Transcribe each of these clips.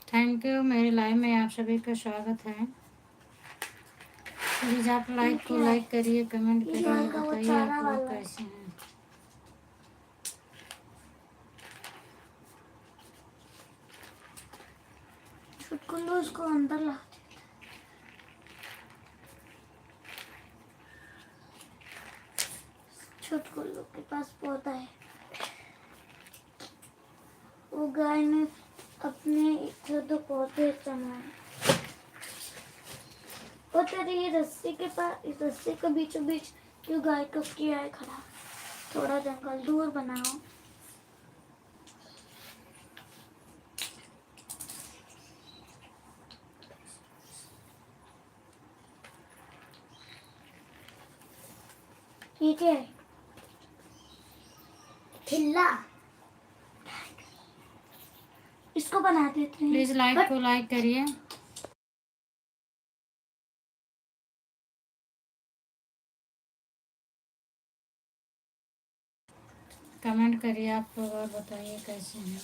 Thank you. मेरे live में आप सभी का स्वागत है। प्लीज आप लाइक को लाइक करिए, कमेंट करिए, बताइए आप लोग कैसे हैं। छुटकुल्लू उसको अंदर ला। छुटकुल्लू के पास पौधा है। वो गाय ने अपने दो पौधे चमाए। वो तेरी ये रस्सी के पास, इस रस्सी के बीचों बीच क्यों गाय को किया है खड़ा? थोड़ा जंगल दूर बनाओ। ठीक है, खिल्ला इसको बना देते हैं। प्लीज लाइक को लाइक करिए, कमेंट करिए आप लोग और बताइए कैसे हैं।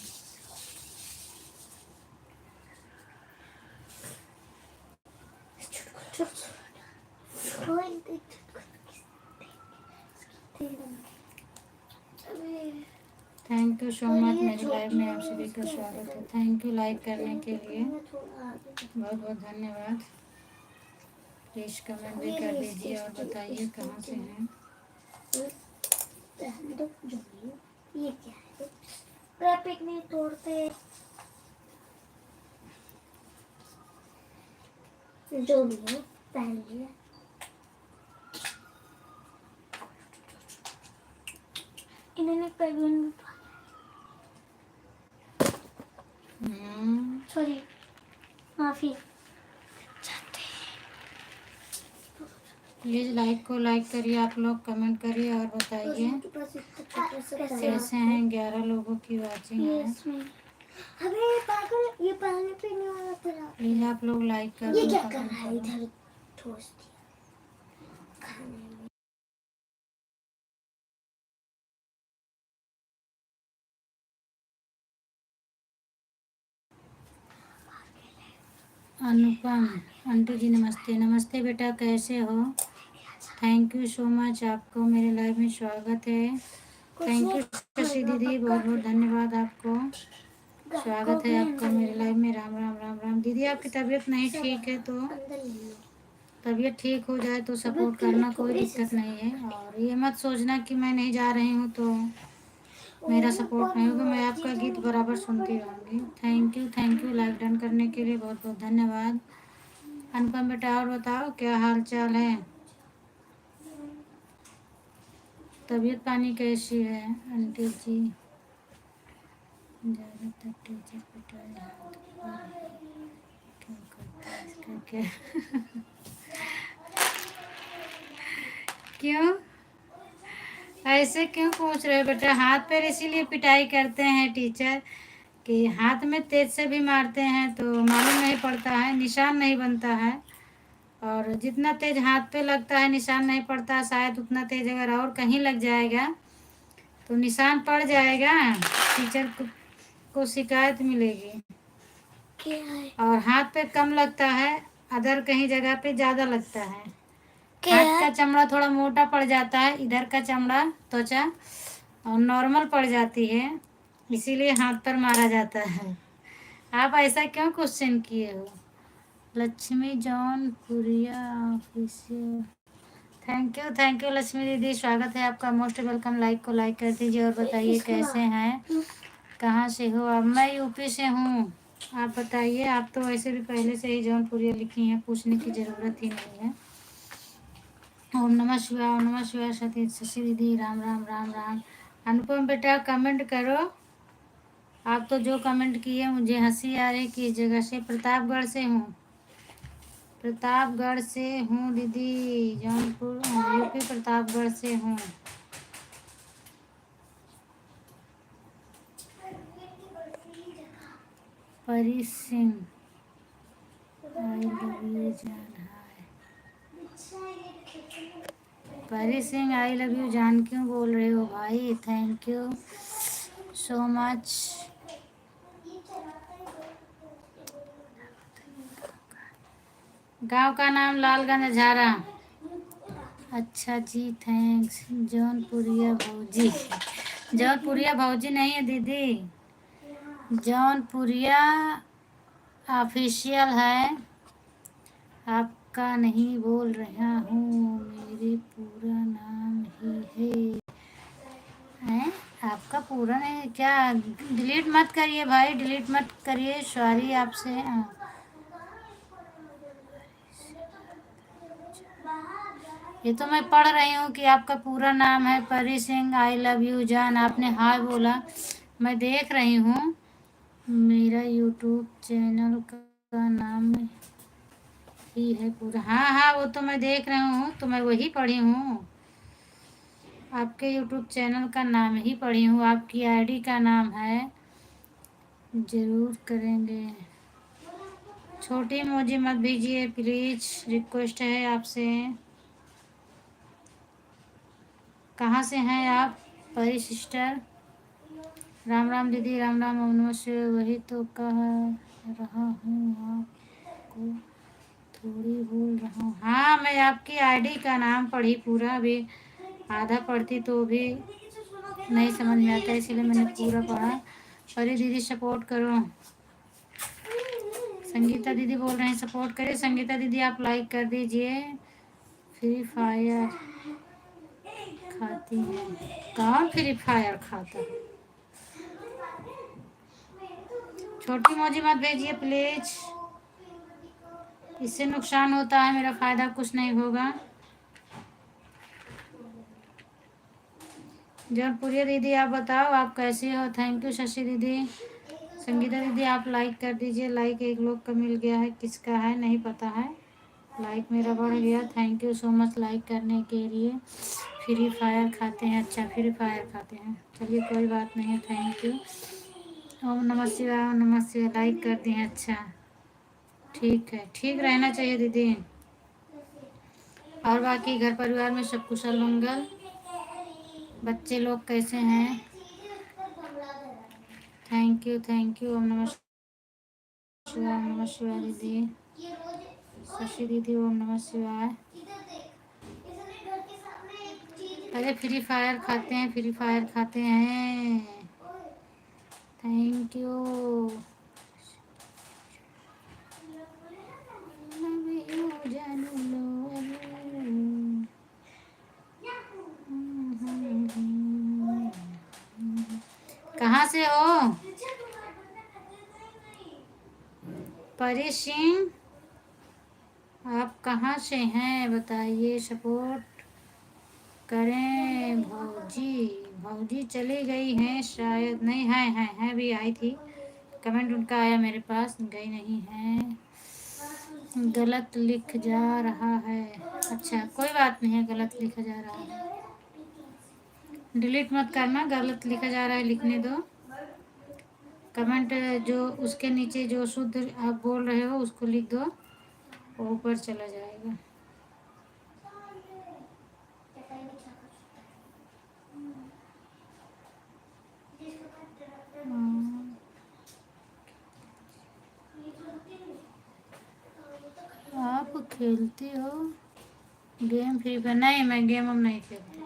Thank you so much. मेरे लाइव में आप सभी का स्वागत है। थैंक यू लाइक करने के लिए, बहुत बहुत धन्यवाद। प्लीज कमेंट भी कर दीजिए और बताइए कहाँ से हैं। ये क्या है? ट्रैफिक नहीं तोड़ते जो भी है पहन लिया। इन्होंने पैगुन सॉरी माफी। प्लीज लाइक को लाइक करिए, आप लोग कमेंट करिए और बताइए कैसे हैं। 11 लोगों की वाचिंग है। हमें पागल ये पानी पीने वाला था। प्लीज आप लोग लाइक कर ये दो, क्या कर कमेंट रहा है? करो। इधर ठोस दिया खाने में। अनुपम आंटी जी नमस्ते। नमस्ते बेटा, कैसे हो? थैंक यू सो मच, आपको मेरे लाइव में स्वागत है। थैंक यू शशि दीदी, बहुत बहुत धन्यवाद आपको। स्वागत है आपका मेरे लाइव में। राम राम राम राम। दीदी आपकी तबीयत नहीं ठीक है तो तबीयत ठीक हो जाए तो सपोर्ट करना, कोई दिक्कत नहीं है। और ये मत सोचना कि मैं नहीं जा रही हूँ तो मेरा सपोर्ट नहीं होगा। मैं आपका गीत बराबर सुनती रहूँगी। थैंक यू लाइक डन करने के लिए बहुत बहुत धन्यवाद। अनुपम बेटा और बताओ क्या हाल चाल है, तबीयत पानी कैसी है? आंटी जी ज़्यादातर टीचर पिटाई हाथ पर क्यों करता है, इसका क्या क्यों ऐसे क्यों पूछ रहे हो बेटा? हाथ पैर इसीलिए पिटाई करते हैं टीचर कि हाथ में तेज से भी मारते हैं तो मालूम नहीं पड़ता है, निशान नहीं बनता है। और जितना तेज हाथ पे लगता है निशान नहीं पड़ता, शायद उतना तेज अगर और कहीं लग जाएगा तो निशान पड़ जाएगा, टीचर को शिकायत मिलेगी। और हाथ पे कम लगता है, अदर कहीं जगह पे ज़्यादा लगता है। हाथ का चमड़ा थोड़ा मोटा पड़ जाता है, इधर का चमड़ा त्वचा और नॉर्मल पड़ जाती है, इसीलिए हाथ पर मारा जाता है। आप ऐसा क्यों क्वेश्चन किए हो? Lakshmi Jaunpuriya official, thank you Lakshmi दीदी, स्वागत है आपका, मोस्ट वेलकम। लाइक को लाइक कर दीजिए और बताइए कैसे हैं, कहाँ से हो आप? मैं यूपी से हूँ, आप बताइए। आप तो वैसे भी पहले से ही जौनपुरिया लिखी हैं, पूछने की ज़रूरत ही नहीं है। ओम नमः शिवाय, ओम नमः शिवाय। सती शशि दीदी राम राम राम राम। अनुपम बेटा कमेंट करो, आप तो जो कमेंट किए मुझे हंसी आ रही। किस जगह से? प्रतापगढ़ से हूँ, प्रतापगढ़ से हूँ दीदी, जौनपुर यूपी प्रतापगढ़ से हूँ। परी सिंह आई लव यू जान, हाय परी सिंह आई लव यू जान, क्यों बोल रहे हो भाई? Thank you so much. गांव का नाम लालगंज झारा। अच्छा जी, थैंक्स। जौनपुरिया भौजी, जौनपुरिया भौजी नहीं है दीदी, जौनपुरिया ऑफिशियल है। आपका नहीं बोल रहा हूँ, मेरे पूरा नाम ही है। आपका पूरा नहीं क्या? डिलीट मत करिए भाई, डिलीट मत करिए, सॉरी आपसे। ये तो मैं पढ़ रही हूँ कि आपका पूरा नाम है परी सिंह। आई लव यू जान, आपने हाय बोला, मैं देख रही हूँ। मेरा यूट्यूब चैनल का नाम ही है पूरा। हाँ हाँ, वो तो मैं देख रही हूँ, तो मैं वही पढ़ी हूँ। आपके यूट्यूब चैनल का नाम ही पढ़ी हूँ, आपकी आईडी का नाम है। ज़रूर करेंगे। छोटी इमोजी मत भेजिए प्लीज़, रिक्वेस्ट है आपसे। कहाँ से हैं आप परी सिस्टर? राम राम दीदी, राम राम, ओम नमः शिवाय। वही तो कह रहा हूँ आपको, थोड़ी बोल रहा हूँ। हाँ, मैं आपकी आईडी का नाम पढ़ी पूरा, अभी आधा पढ़ती तो भी नहीं समझ में आता, इसीलिए मैंने पूरा पढ़ा। परी दीदी सपोर्ट करो। संगीता दीदी बोल रहे हैं सपोर्ट करिए। संगीता दीदी आप लाइक कर दीजिए। फ्री फायर खाती है? कौन फ्री फायर खाता है? छोटी मोजी मत भेजिए प्लीज, इससे नुकसान होता है, मेरा फायदा कुछ नहीं होगा। जौनपुरिया दीदी आप बताओ आप कैसे हो? थैंक यू शशि दीदी। संगीता दीदी आप लाइक कर दीजिए। लाइक एक लोग का मिल गया है, किसका है नहीं पता है। लाइक मेरा बढ़ गया, thank you so much like करने के लिए। फ्री फायर खाते हैं? अच्छा, फ्री फायर खाते हैं, चलिए कोई बात नहीं है, थैंक यू। ओम नमः शिवाय, ओम नमः शिवाय, लाइक कर दिए, अच्छा ठीक है, ठीक रहना चाहिए दीदी। और बाकी घर परिवार में सब कुशल मंगल? बच्चे लोग कैसे हैं? Thank you. ओम नमः शिवाय, ओम नमः शिवाय दीदी। शशि दीदी ओम नमः शिवाय। अरे फ्री फायर खाते हैं, फ्री फायर खाते हैं, थैंक यू। कहाँ से हो परी सिंह? आप कहाँ से हैं बताइए, सपोर्ट करें। भौजी, भौजी चली गई हैं शायद, नहीं है भी आई थी, कमेंट उनका आया मेरे पास, गई नहीं है। गलत लिख जा रहा है? अच्छा कोई बात नहीं है, गलत लिखा जा रहा है, डिलीट मत करना, गलत लिखा जा रहा है लिखने दो। कमेंट जो उसके नीचे जो शुद्ध आप बोल रहे हो उसको लिख दो, वो ऊपर चला जाएगा। आप खेलती हो गेम फ्री फायर? नहीं, मैं गेम हम नहीं खेलती।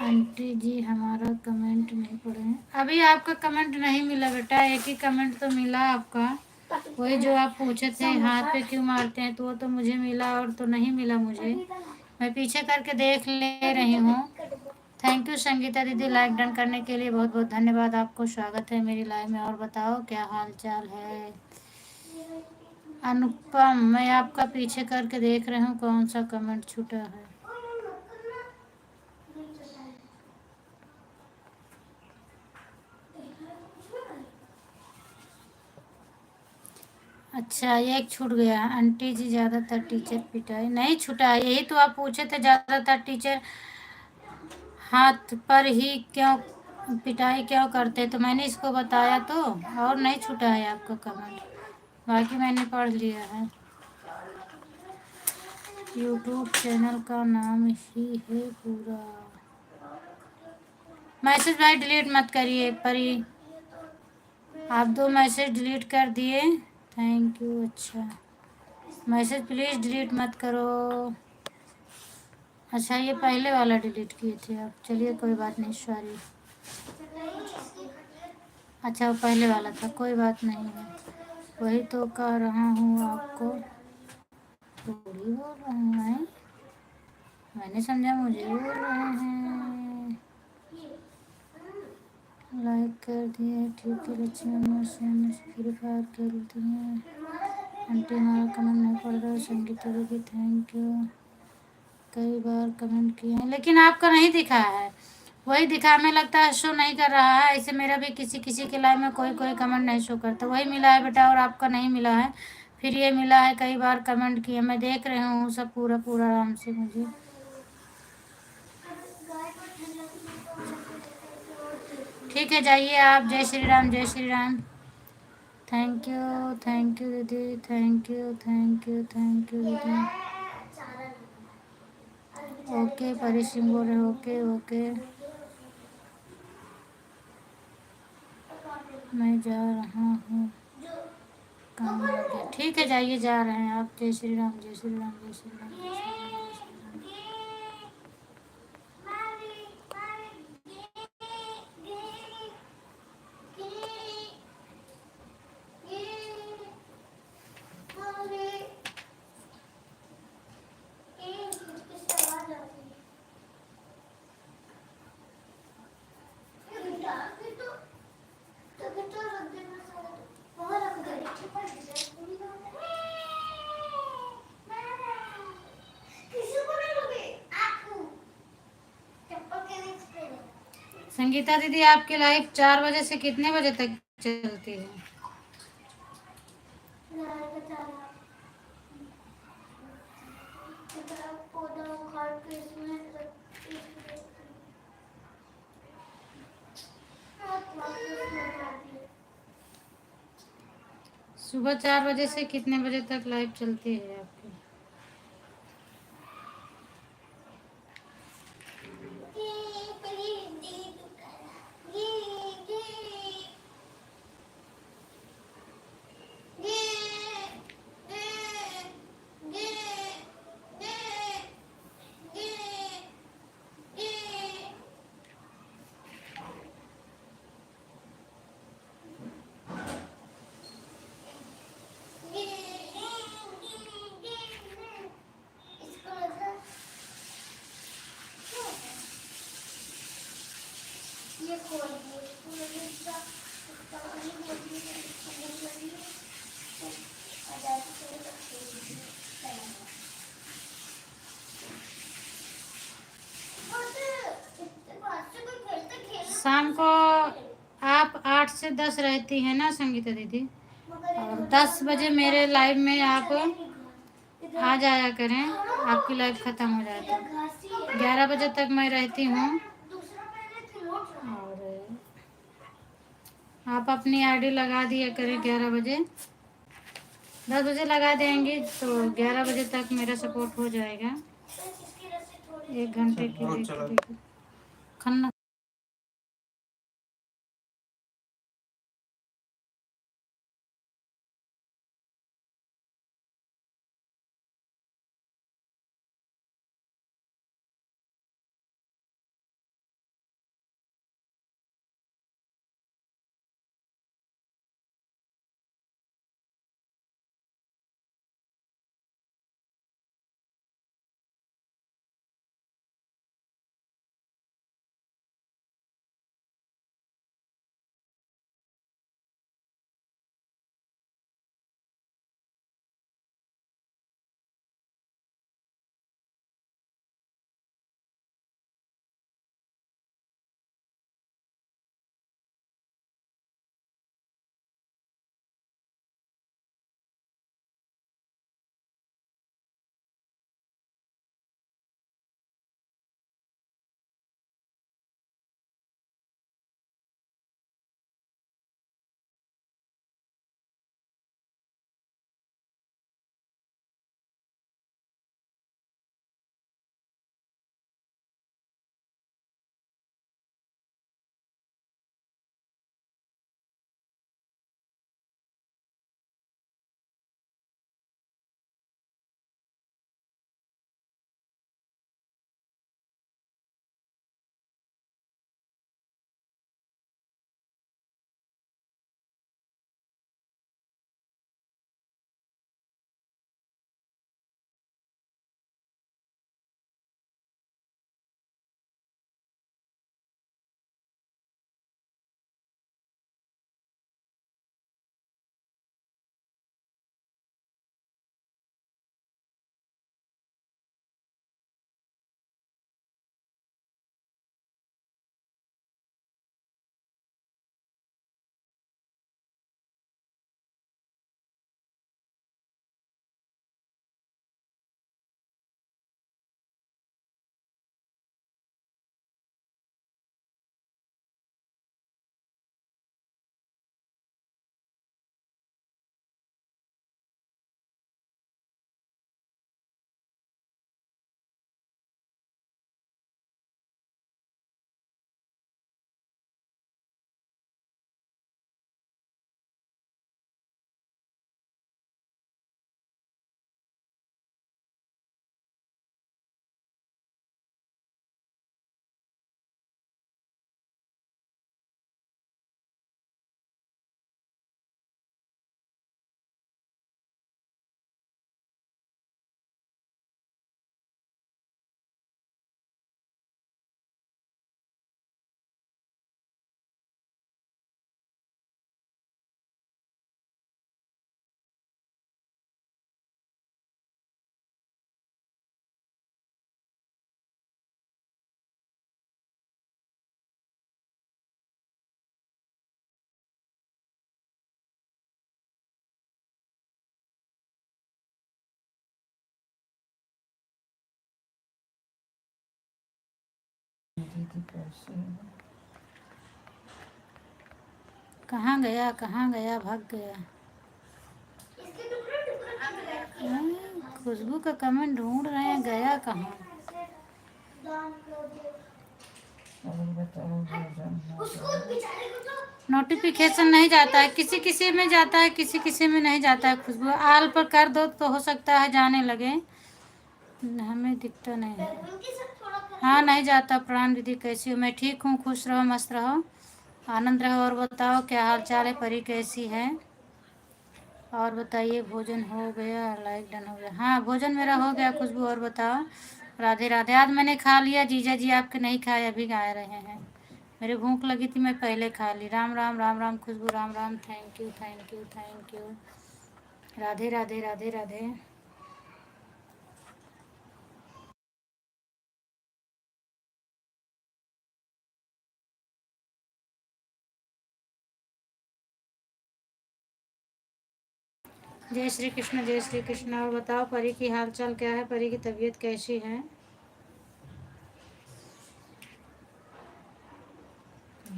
आंटी जी हमारा कमेंट नहीं पढ़े हैं अभी। आपका कमेंट नहीं मिला बेटा, एक ही कमेंट तो मिला आपका, वही जो आप पूछे थे हाथ पे क्यों मारते हैं, तो वो तो मुझे मिला, और तो नहीं मिला मुझे। मैं पीछे करके देख ले रही हूँ। थैंक यू संगीता दीदी, लाइक डन करने के लिए बहुत बहुत धन्यवाद आपको। स्वागत है मेरी लाइव में। और बताओ क्या हाल चाल है? अनुपम, मैं आपका पीछे करके देख रही हूँ कौन सा कमेंट छूटा है। अच्छा, एक छूट गया। आंटी जी ज़्यादातर टीचर पिटाई नहीं छूटा, यही तो आप पूछे थे, ज़्यादातर टीचर हाथ पर ही क्यों पिटाई क्यों करते, तो मैंने इसको बताया तो, और नहीं छूटा है आपका कमेंट, बाकी मैंने पढ़ लिया है। यूट्यूब चैनल का नाम ही है पूरा। मैसेज भाई डिलीट मत करिए परी, आप 2 मैसेज डिलीट कर दिए। Thank you. अच्छा, मैसेज प्लीज़ डिलीट मत करो। अच्छा, ये पहले वाला डिलीट किए थे आप, चलिए कोई बात नहीं, सॉरी। अच्छा, वो पहले वाला था, कोई बात नहीं है। वही तो कह रहा हूँ आपको, थोड़ी बोल रहे हैं, मैंने समझा मुझे बोल रहे हैं। लाइक कर दिए, ठीक है। लक्ष्मी अम्मा से फ्री फायर खेलती हैं। आंटी हमारा कमेंट नहीं पढ़ रहा। संगीता दीदी थैंक यू। कई बार कमेंट किए हैं लेकिन आपका नहीं दिखा है, वही दिखा, हमें लगता है शो नहीं कर रहा है। ऐसे मेरा भी किसी किसी के लाइव में कोई कोई कमेंट नहीं शो करता, वही मिला है बेटा, और आपका नहीं मिला है। फिर ये मिला है, कई बार कमेंट किए, मैं देख रही हूँ सब पूरा पूरा आराम से मुझे। ठीक है, जाइए आप। जय श्री राम, जय श्री राम। थैंक यू दीदी, thank you, thank you, thank you दीदी। ओके, परी सिंह बोल रहे, ओके ओके। मैं जा रहा हूँ, काम आ गया। ठीक है, जाइए, जा रहे हैं आप। जय श्री राम, जय श्री राम, जय श्री राम, जय श्री राम, जय श्री राम। संगीता दीदी, आपकी लाइव 4 बजे से कितने बजे तक चलती है? सुबह 4 बजे से कितने बजे तक लाइव चलती है आपकी? शाम को आप 8 से 10 रहती है ना संगीता दीदी, और 10 बजे मेरे लाइव में आप आ जाया करें, आपकी लाइव ख़त्म हो जाए तो। 11 बजे तक मैं रहती हूँ, और आप अपनी आईडी लगा दिया करें 11 बजे। 10 बजे लगा देंगे तो 11 बजे तक मेरा सपोर्ट हो जाएगा। 1 घंटे के लिए खन्ना कहाँ गया, कहाँ गया, भाग गया। खुशबू का कमेंट ढूंढ रहे हैं, गया कहाँ। नोटिफिकेशन नहीं जाता है, किसी किसी में जाता है, किसी किसी में नहीं जाता है। खुशबू आल पर कर दो तो हो सकता है जाने लगे, हमें दिखता नहीं है। हाँ नहीं जाता। प्रणाम दीदी, कैसी हो? मैं ठीक हूँ, खुश रहो, मस्त रहो, आनंद रहो। और बताओ क्या हाल चाल है? परी कैसी है? और बताइए, भोजन हो गया? लाइक डन हो गया? हाँ भोजन मेरा हो गया खुशबू। और बताओ। राधे राधे। आज मैंने खा लिया, जीजा जी आपके नहीं खाए, अभी आ रहे हैं। मेरे भूख लगी थी, मैं पहले खा ली। Ram Ram, Ram Ram Khushboo, Ram Ram. Thank you, thank you, thank you. Radhe Radhe, Radhe Radhe. जय श्री कृष्ण, जय श्री कृष्ण। और बताओ परी की हाल चाल क्या है? परी की तबीयत कैसी है?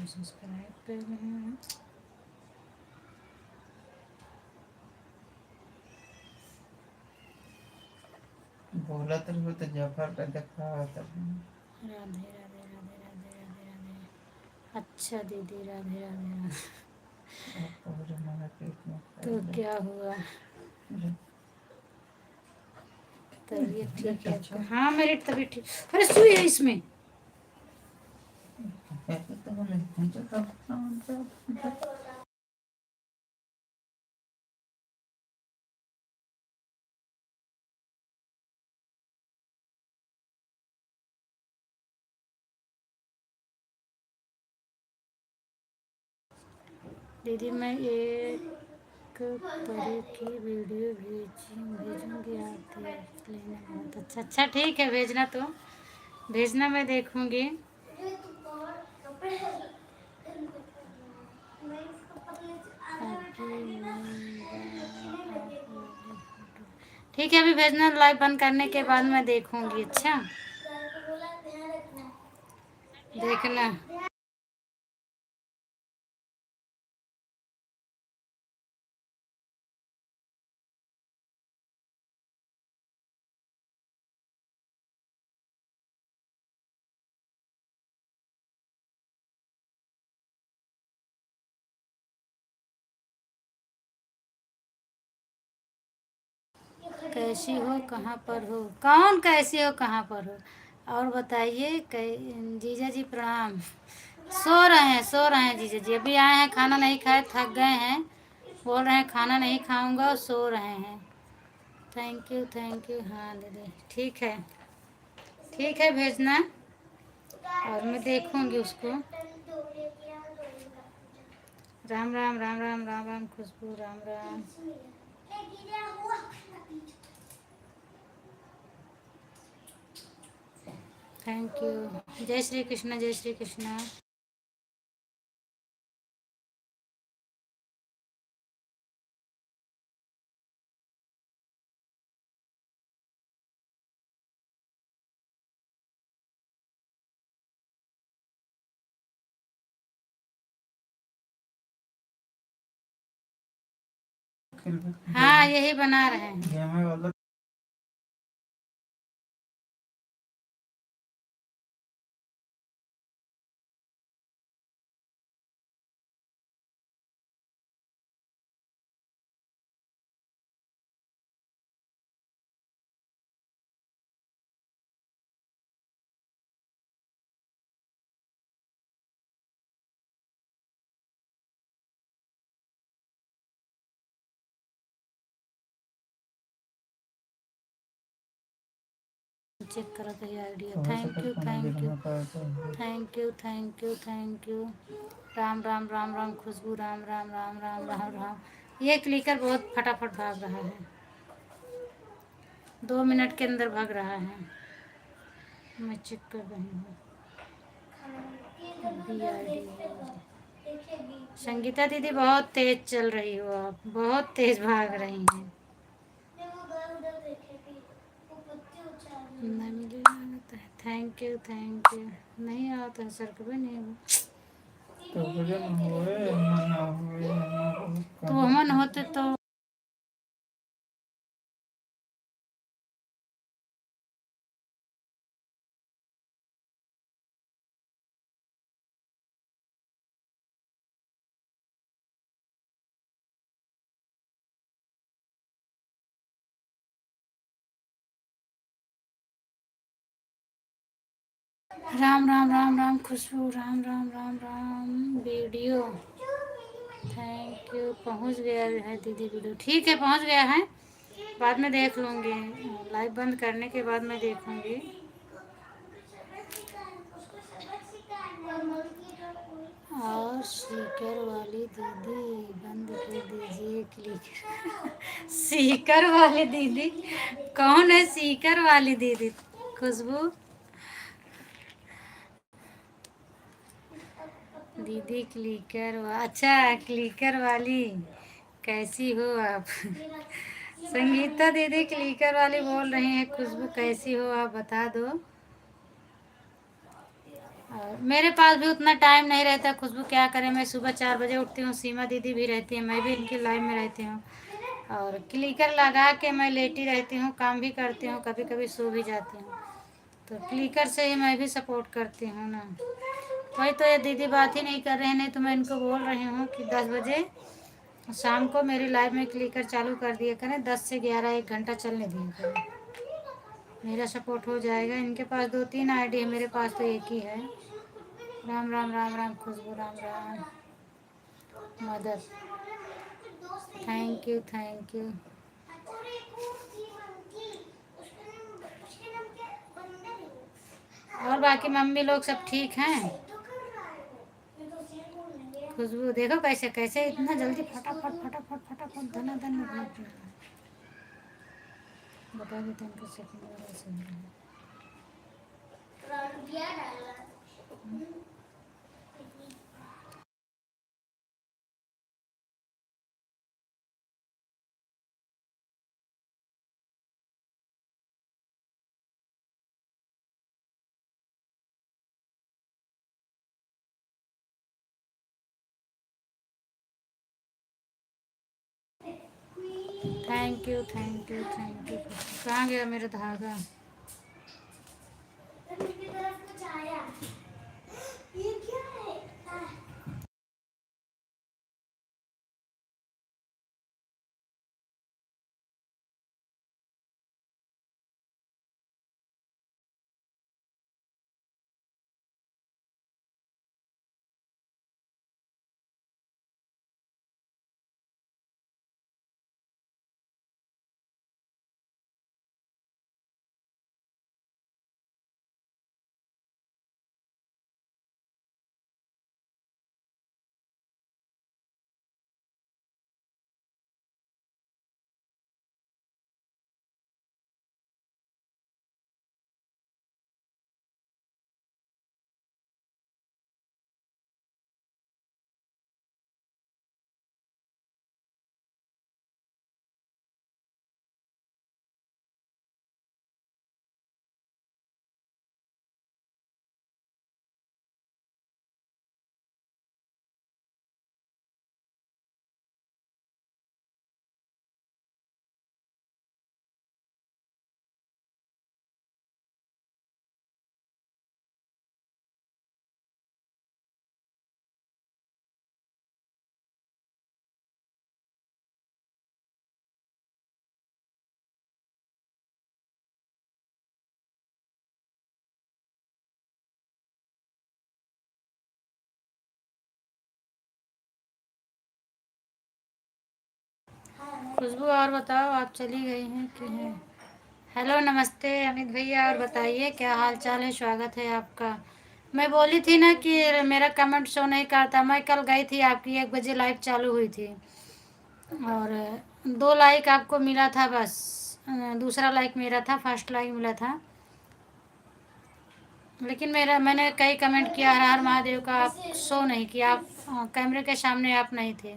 सब्सक्राइब कर रहे हैं। बोलत रहो तो जफर का दिखावत रहो। राधे राधे, राधे राधे, राधे राधे। अच्छा दीदी, राधे राधे, राधे। तो क्या हुआ? तबीयत ठीक है आपका? हाँ मेरी तबीयत ठीक। अरे सुई है इसमें। दीदी मैं एक परी की वीडियो भेजूंगी, आती है लेने। बहुत अच्छा। अच्छा ठीक है, भेजना तो भेजना, मैं देखूंगी। ठीक है, अभी भेजना, लाइव बंद करने के बाद मैं देखूंगी। अच्छा देखना। कैसी हो, कहाँ पर हो? कौन कैसी हो, कहाँ पर हो? और बताइए। जीजा जी प्रणाम। सो रहे हैं, सो रहे हैं जीजा जी। अभी आए हैं, खाना नहीं खाए, थक गए हैं, बोल रहे हैं खाना नहीं खाऊंगा, और सो रहे हैं। Thank you, thank you. हाँ दीदी ठीक है, ठीक है, भेजना और मैं देखूंगी उसको। राम राम, राम राम, राम राम खुशबू, राम राम। Thank you. जय श्री कृष्ण, जय श्री कृष्ण। हाँ यही बना रहे हैं। चेक करो तो ये idea. Thank you, thank you, thank you, thank you, thank you. Ram Ram, Ram Ram Khushboo, Ram Ram, Ram Ram, Ram Ram. ये क्लिकर बहुत फटाफट भाग रहा है, 2 मिनट के अंदर भाग रहा है। मैं चेक कर रही हूँ। संगीता दीदी बहुत तेज चल रही हो आप, बहुत तेज भाग रही हैं। नहीं मुझे लगता है थैंक यू थैंक यू। नहीं आता सर कभी नहीं हुआ। तो भजन होए मन होए हमारो तो कहाँ अमन होते तो Ram Ram Ram Ram Khushboo Ram Ram Ram Ram video thank you. पहुंच गया है दीदी वीडियो। ठीक है पहुंच गया है। बाद में देख लूँगी। लाइव बंद करने के बाद मैं देखूँगी। और सीकर वाली दीदी बंद कर दीजिए क्लिक। सीकर वाली दीदी कौन है? सीकर वाली दीदी खुशबू दीदी अच्छा क्लिकर वाली कैसी हो आप? संगीता दीदी क्लिकर वाली बोल रही हैं। खुशबू कैसी हो आप बता दो। और मेरे पास भी उतना टाइम नहीं रहता खुशबू, क्या करें। मैं सुबह 4 बजे उठती हूँ, सीमा दीदी भी रहती है, मैं भी इनकी लाइव में रहती हूँ। और क्लिकर लगा के मैं लेटी रहती हूँ, काम भी करती हूँ, कभी कभी सो भी जाती हूँ। तो क्लिकर से ही मैं भी सपोर्ट करती हूँ ना। वही तो ये दीदी बात ही नहीं कर रहे हैं, नहीं तो मैं इनको बोल रही हूँ कि 10 बजे शाम को मेरी लाइव में क्लिकर चालू कर दिया करें। 10 से 11 एक घंटा चलने दिया करें, मेरा सपोर्ट हो जाएगा। इनके पास 2-3 आईडी है, मेरे पास तो एक ही है। राम राम राम राम खुशबू राम राम। मदद थैंक यू थैंक यू। और बाकी मम्मी लोग सब ठीक हैं? खुशबू देखो कैसे कैसे इतना जल्दी फटाफट फटाफट फटाफट धना धन बता देते हैं इनको सेकंड वाला सही है। Thank you thank you thank you. कहाँ गया मेरा धागा? खुशबू और बताओ, आप चली गई हैं कि हैं? हेलो नमस्ते अमित भैया, और बताइए क्या हाल चाल है? स्वागत है आपका। मैं बोली थी ना कि मेरा कमेंट शो नहीं करता। मैं कल गई थी, आपकी 1 बजे लाइव चालू हुई थी और 2 लाइक आपको मिला था बस। दूसरा लाइक मेरा था, फर्स्ट लाइक मिला था। लेकिन मैंने कई कमेंट किया, हर हर महादेव का, आप शो नहीं किया, आप कैमरे के सामने आप नहीं थे।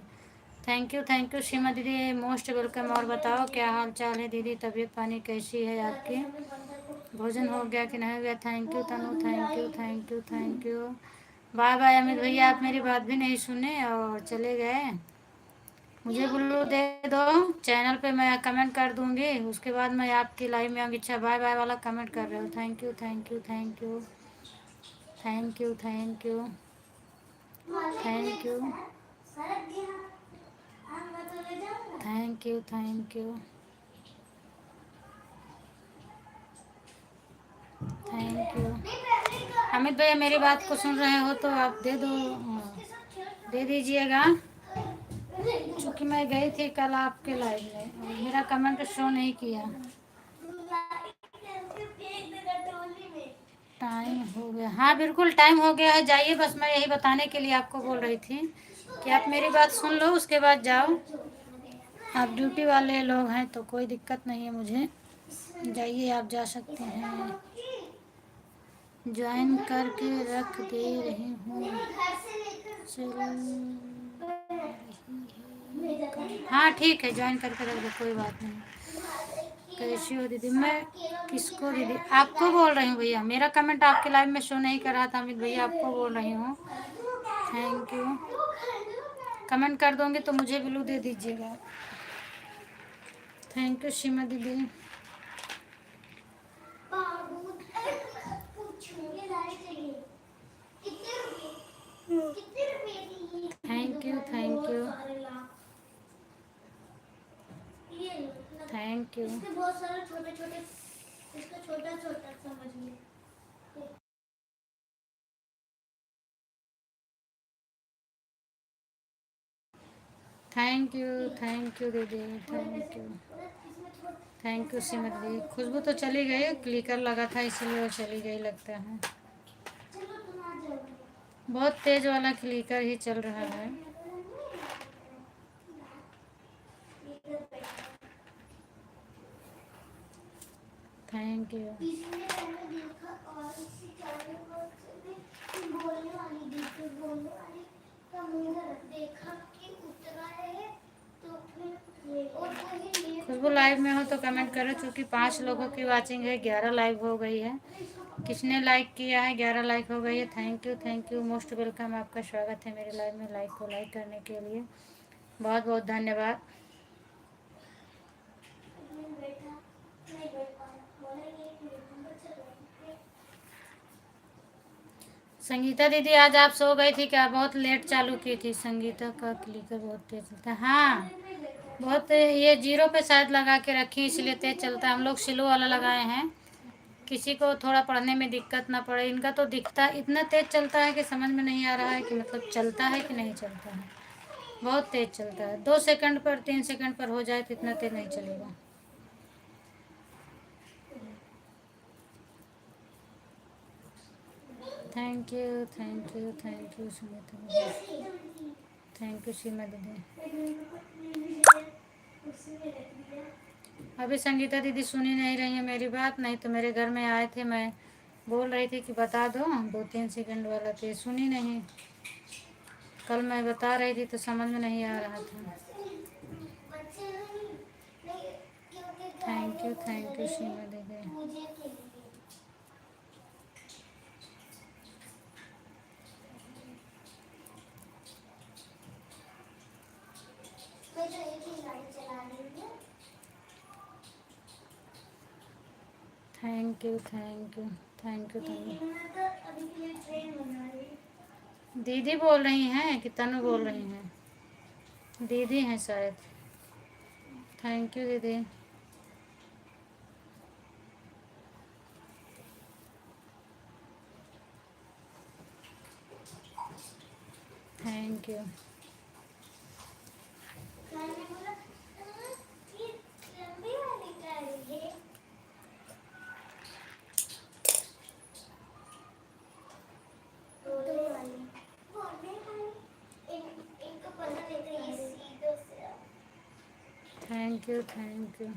थैंक यू सीमा दीदी, मोस्ट वेलकम। और बताओ क्या हाल चाल है दीदी? तबीयत पानी कैसी है आपकी? भोजन हो गया कि नहीं हो गया। Thank you Tanu, thank you thank you thank you. Bye bye Amit भैया, आप मेरी बात भी नहीं सुने और चले गए। मुझे ब्लू दे दो, चैनल पे मैं कमेंट कर दूंगी, उसके बाद मैं आपकी लाइव में आऊँगी। अच्छा बाय बाय वाला कमेंट कर रहे हो, thank you thank you thank you thank you thank you thank you thank you thank you thank you. Amit भैया मेरी बात को सुन रहे हो तो आप दे दो, दे दीजिएगा। क्योंकि मैं गई थी कल आपके लाइव में और मेरा कमेंट शो नहीं किया। टाइम हो गया, हाँ बिल्कुल टाइम हो गया है, जाइए। बस मैं यही बताने के लिए आपको बोल रही थी कि आप मेरी बात सुन लो, उसके बाद जाओ। आप ड्यूटी वाले लोग हैं तो कोई दिक्कत नहीं है मुझे, जाइए आप जा सकते हैं। ज्वाइन करके रख दे रही हूँ, चल रही है। हाँ ठीक है, ज्वाइन करके रख दो, कोई बात नहीं। कैसी हो दीदी? मैं किसको दीदी? आपको बोल रही हूँ भैया, मेरा कमेंट आपके लाइव में शो नहीं कर रहा था अमित भैया, आपको बोल रही हूँ। Thank you. कमेंट कर दोगे तो मुझे ब्लू दे दीजिएगा। थैंक यू सीमा दीदी। Thank you thank you thank you. बहुत सारे छोटे छोटे, इसका छोटा छोटा समझ थैंक यू दीदी, थैंक यू सीमा दीदी। खुशबू तो चली गई, क्लिकर लगा था इसलिए वो चली गई लगता है। बहुत तेज वाला क्लिकर ही चल रहा है। Thank you. खुशबू लाइव में हो तो कमेंट करो, क्योंकि 5 लोगों की वाचिंग है, 11 लाइव हो गई है। किसने लाइक किया है? 11 लाइक हो गई है। थैंक यू मोस्ट वेलकम, आपका स्वागत है मेरे लाइव में। लाइक को लाइक करने के लिए बहुत बहुत धन्यवाद। संगीता दीदी आज आप सो गई थी क्या? बहुत लेट चालू की थी। संगीता का क्लिकर बहुत तेज चलता है। हाँ बहुत, ये 0 पे शायद लगा के रखी इसलिए तेज चलता है। हम लोग स्लो वाला लगाए हैं, किसी को थोड़ा पढ़ने में दिक्कत ना पड़े। इनका तो दिखता इतना तेज चलता है कि समझ में नहीं आ रहा है कि मतलब चलता है कि नहीं चलता है। बहुत तेज चलता है, 2 सेकंड पर 3 सेकंड पर हो जाए तो इतना तेज नहीं चलेगा। थैंक यू सुमिता दीदी, थैंक यू सीमा दीदी। अभी संगीता दीदी सुनी नहीं रही है मेरी बात, नहीं तो मेरे घर में आए थे, मैं बोल रही थी कि बता दो 2-3 सेकंड वाला, तो ये सुनी नहीं। कल मैं बता रही थी तो समझ में नहीं आ रहा था। थैंक यू सीमा दीदी। थैंक यू तनु दीदी बोल रही हैं कि तनु बोल रही हैं? दीदी हैं शायद। थैंक यू दीदी। Thank you. Thank you.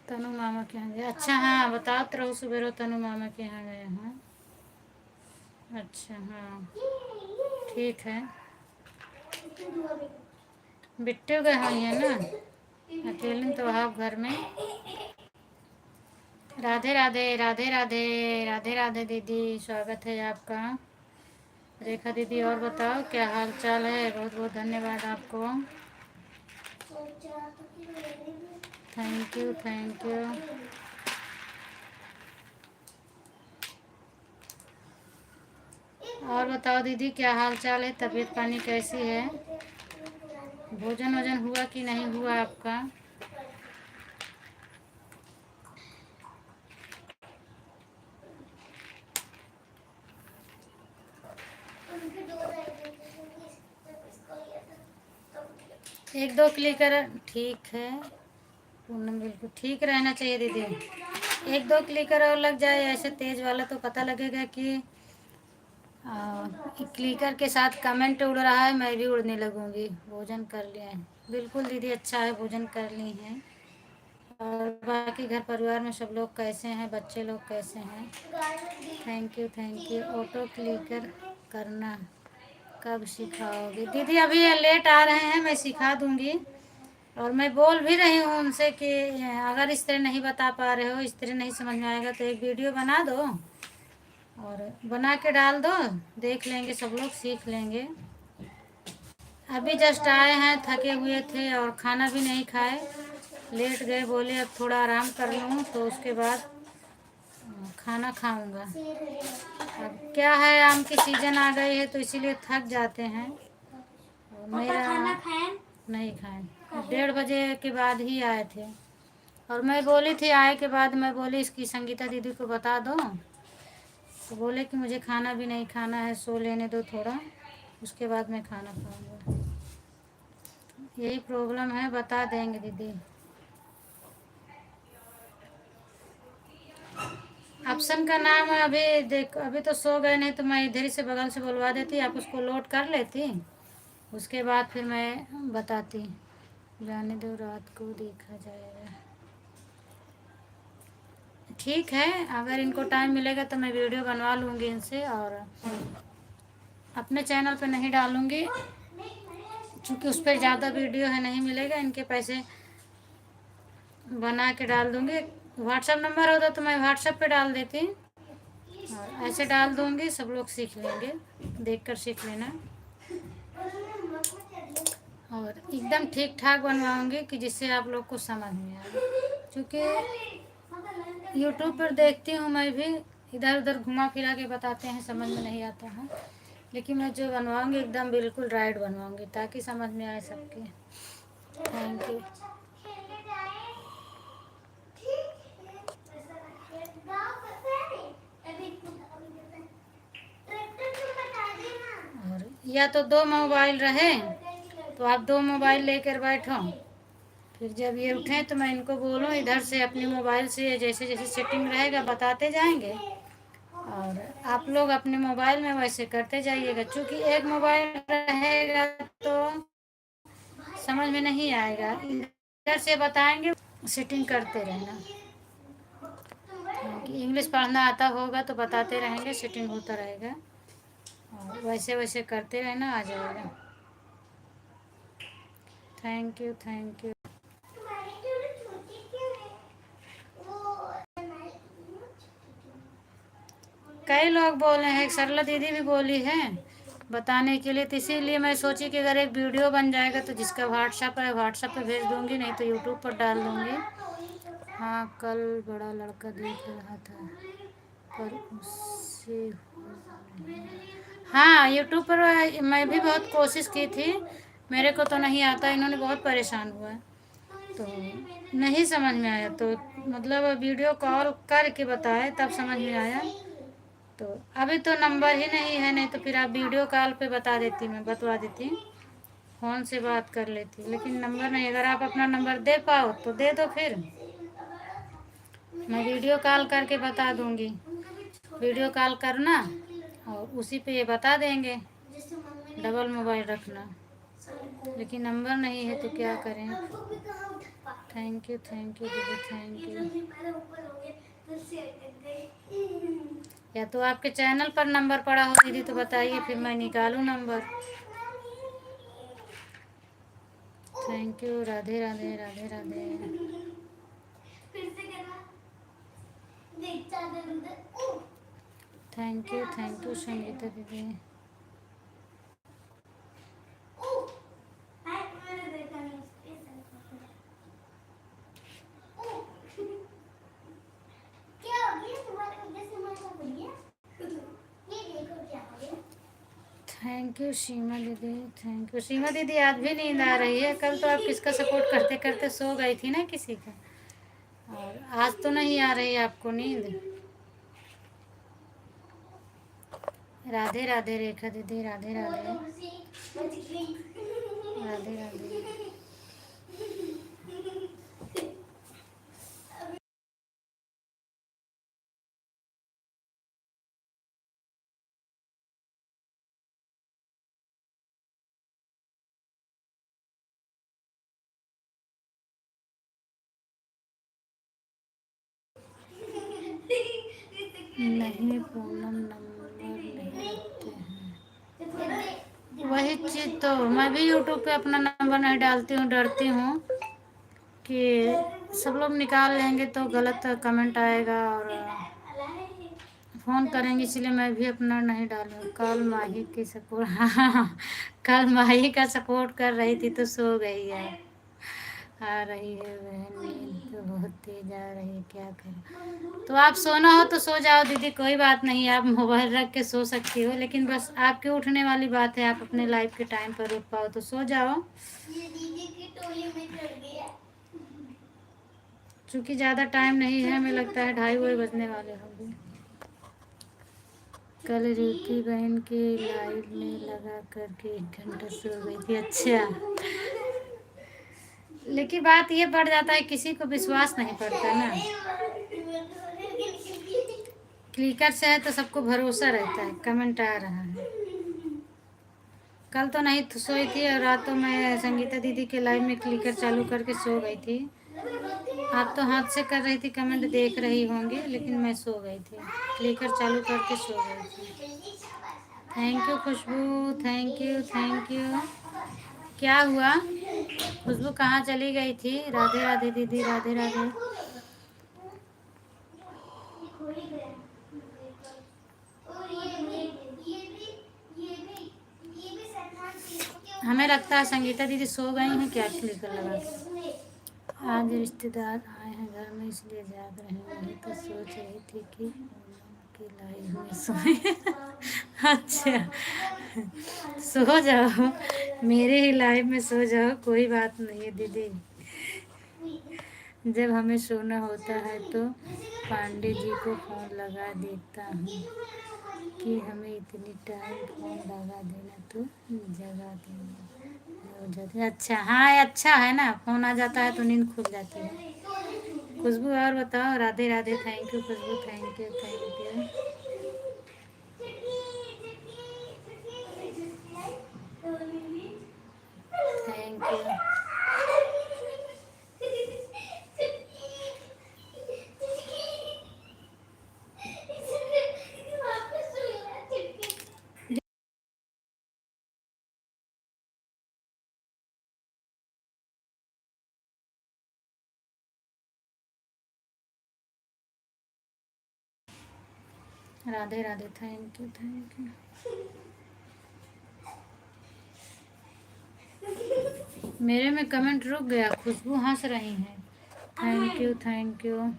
Tanu मामा के यहाँ गए? अच्छा हाँ बताओ तो रहो, सुबह तनु मामा के यहाँ गए हैं। अच्छा हाँ ठीक है। बिट्टू गए हुई है ना? अकेले तो आप घर में। राधे राधे राधे राधे राधे राधे दीदी, स्वागत है आपका। रेखा दीदी और बताओ क्या हाल चाल है? बहुत बहुत धन्यवाद आपको। Thank you thank you. और बताओ दीदी क्या हाल चाल है? तबीयत पानी कैसी है? भोजन वोजन हुआ कि नहीं हुआ आपका? एक दो क्लिकर ठीक है पूनम, बिल्कुल ठीक रहना चाहिए दीदी। एक दो क्लिकर और लग जाए ऐसे तेज वाला तो पता लगेगा कि क्लिकर के साथ कमेंट उड़ रहा है, मैं भी उड़ने लगूंगी। भोजन कर लिया है? बिल्कुल दीदी, अच्छा है, भोजन कर ली हैं। और बाकी घर परिवार में सब लोग कैसे हैं? बच्चे लोग कैसे हैं? Thank you thank you. Auto clicker करना कब सिखाओगे दीदी? अभी ये लेट आ रहे हैं, मैं सिखा दूंगी। और मैं बोल भी रही हूँ उनसे कि अगर इस तरह नहीं बता पा रहे हो, इस तरह नहीं समझ में आएगा तो एक वीडियो बना दो और बना के डाल दो, देख लेंगे सब लोग, सीख लेंगे। अभी जस्ट आए हैं, थके हुए थे और खाना भी नहीं खाए, लेट गए, बोले अब थोड़ा आराम कर लूँ तो उसके बाद खाना खाऊंगा। अब क्या है, आम की सीजन आ गई है तो इसीलिए थक जाते हैं। और मेरा खाना खाएं? नहीं खाए, 1:30 बजे के बाद ही आए थे। और मैं बोली थी आए के बाद, मैं बोली इसकी संगीता दीदी को बता दो, तो बोले कि मुझे खाना भी नहीं खाना है, सो लेने दो थोड़ा, उसके बाद मैं खाना खाऊंगा। यही प्रॉब्लम है, बता देंगे दीदी। ऑप्शन का नाम अभी देख, अभी तो सो गए, नहीं तो मैं इधर ही से बगल से बुलवा देती, आप उसको लोड कर लेती, उसके बाद फिर मैं बताती। जाने दो, रात को देखा जाएगा। ठीक है, अगर इनको टाइम मिलेगा तो मैं वीडियो बनवा लूँगी इनसे, और अपने चैनल पे नहीं डालूँगी क्योंकि उस पर ज़्यादा वीडियो है, नहीं मिलेगा। इनके पैसे बना के डाल दूँगी। व्हाट्सएप नंबर होता तो मैं व्हाट्सएप पे डाल देती, और ऐसे डाल दूँगी, सब लोग सीख लेंगे, देखकर सीख लेना। और एकदम ठीक ठाक बनवाऊँगी कि जिससे आप लोग को समझ में आए, क्योंकि यूट्यूब पर देखती हूँ मैं भी, इधर उधर घुमा फिरा के बताते हैं, समझ में नहीं आता है। लेकिन मैं जो बनवाऊँगी एकदम बिल्कुल राइट बनवाऊँगी ताकि समझ में आए सबके। Thank you. और या तो 2 मोबाइल रहे तो आप 2 मोबाइल लेकर बैठो, फिर जब ये उठें तो मैं इनको बोलूँ इधर से अपने मोबाइल से जैसे जैसे सेटिंग रहेगा बताते जाएंगे, और आप लोग अपने मोबाइल में वैसे करते जाइएगा। क्योंकि एक मोबाइल रहेगा तो समझ में नहीं आएगा, इधर से बताएंगे, सेटिंग करते रहना। कि इंग्लिश पढ़ना आता होगा तो बताते रहेंगे, सेटिंग होता रहेगा, और वैसे वैसे करते रहना, आ जाएगा। Thank you thank you. कई लोग बोले हैं, सरला दीदी भी बोली है बताने के लिए, तो इसीलिए मैं सोची कि अगर एक वीडियो बन जाएगा तो जिसका व्हाट्सएप है व्हाट्सएप पे भेज दूंगी, नहीं तो यूट्यूब पर डाल दूंगी। हाँ, कल बड़ा लड़का देख रहा था पर उससे हाँ, यूट्यूब पर मैं भी बहुत कोशिश की थी, मेरे को तो नहीं आता, इन्होंने बहुत परेशान हुआ, तो नहीं समझ में आया, तो मतलब वीडियो कॉल करके बताए तब समझ में आया। तो अभी तो नंबर ही नहीं है, नहीं तो फिर आप वीडियो कॉल पे बता देती, मैं बतवा देती, फ़ोन से बात कर लेती, लेकिन नंबर नहीं। अगर आप अपना नंबर दे पाओ तो दे दो, फिर मैं वीडियो कॉल करके बता दूंगी। वीडियो कॉल करना और उसी पे ये बता देंगे, डबल मोबाइल रखना, लेकिन नंबर नहीं है तो क्या करें। थैंक यू दीदी, थैंक यू। या तो आपके चैनल पर नंबर पड़ा हो दीदी तो बताइए, फिर मैं निकालूं number. Thank thank you. Radhe Radhe Radhe Radhe. फिर से करना। देख चादर उधर। थैंक यू संगीता दीदी। मैंने देखा नहीं इसके क्या हो गया तुम्हारे वजह से मैं हो गई है। ये देखो क्या हो गया। थैंक यू सीमा दीदी। थैंक यू सीमा दीदी। आज भी नींद आ रही है? कल तो आप किसका सपोर्ट करते करते सो गई थी ना किसी का, और आज तो नहीं आ रही आपको नींद? राधे राधे रेखा दीदी। राधे राधे राधे राधे। नहीं पूनम नंबर नहीं रखते हैं। वही चीज़ तो मैं भी यूट्यूब पे अपना नंबर नहीं डालती हूँ, डरती हूँ कि सब लोग निकाल लेंगे तो गलत कमेंट आएगा और फ़ोन करेंगे, इसलिए मैं भी अपना नहीं डालूँ। कल माही की सपोर्ट हाँ, कल माही का सपोर्ट कर रही थी तो सो गई है। आ रही है बहन नींद तो बहुत तेज आ रही है, क्या करें। तो आप सोना हो तो सो जाओ दीदी, कोई बात नहीं, आप मोबाइल रख के सो सकती हो, लेकिन बस आपके उठने वाली बात है, आप अपने लाइफ के टाइम पर उठ पाओ तो सो जाओ। ये दीदी की टोली में चढ़ गया। चूँकि ज़्यादा टाइम नहीं है, हमें लगता है 2:30 बजने वाले होंगे। कल रीति बहन के लाइव में लगा करके 1 घंटा सो गई थी। अच्छा, लेकिन बात ये बढ़ जाता है, किसी को विश्वास नहीं पड़ता ना। क्लिकर से है तो सबको भरोसा रहता है। कमेंट आ रहा है। कल तो नहीं सोई थी और रात तो मैं संगीता दीदी के लाइव में क्लिकर चालू करके सो गई थी। आप तो हाथ से कर रही थी, कमेंट देख रही होंगी, लेकिन मैं सो गई थी, क्लिकर चालू करके सो गई थी। Thank you Khushbu. Thank you. क्या हुआ? खुशबू कहाँ चली गई थी? राधे राधे दीदी। राधे राधे। हमें लगता है संगीता दीदी सो गई हैं क्या क्लिकर लगा के। आज रिश्तेदार आए हैं घर में, इसलिए जाग रहे हैं, तो सोच रही थी कि उनकी लाइव में सोए। अच्छा, सो जाओ, मेरे ही लाइव में सो जाओ, कोई बात नहीं है दीदी। जब हमें सोना होता है तो पांडे जी को फ़ोन लगा देता हूँ कि हमें इतनी टाइम फ़ोन लगा देना तो जगा देना हो जाती है। अच्छा, हाँ अच्छा है ना, फ़ोन आ जाता है तो नींद खुल जाती है। खुशबू और बताओ। Radhe Radhe. Thank you Khushbu. Thank you. Thank you. Radhe Radhe. Thank you. मेरे में कमेंट रुक गया, खुशबू हंस रही हैं। Thank you.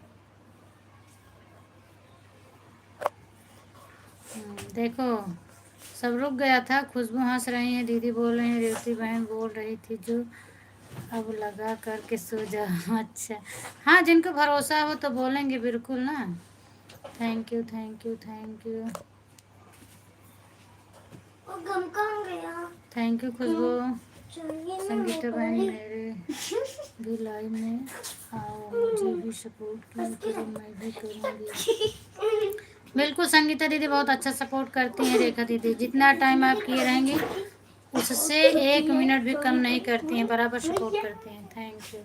देखो सब रुक गया था, खुशबू हंस रही हैं, दीदी बोल रही हैं, रेवती बहन बोल रही थी जो अब लगा करके सो जाओ। अच्छा, हाँ जिनको भरोसा हो तो बोलेंगे बिल्कुल ना। Thank you. वो गम कहाँ गया? थैंक यू खुशबू। चाहिए ना संगीता मेरे बहन को मेरे भी लाइव में आओ, मुझे भी सपोर्ट करो, मैं भी करूँगी। बिल्कुल संगीता दीदी बहुत अच्छा सपोर्ट करती हैं। रेखा दीदी जितना टाइम आप किए रहेंगे उससे 1 मिनट भी कम नहीं करती हैं, बराबर सपोर्ट करती हैं। Thank you.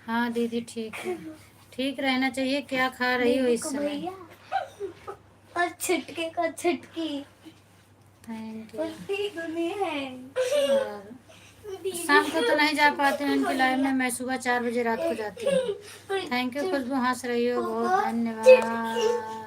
हाँ दीदी ठीक है, ठीक रहना चाहिए। क्या खा रही हो इस समय? और छिटके का छिटकी थैंक यू। है। और शाम को तो नहीं जा पाते हैं उनकी लाइव में, मैं सुबह 4 बजे रात को जाती हूँ। थैंक यू खुशबू, हंस रही हो, बहुत धन्यवाद।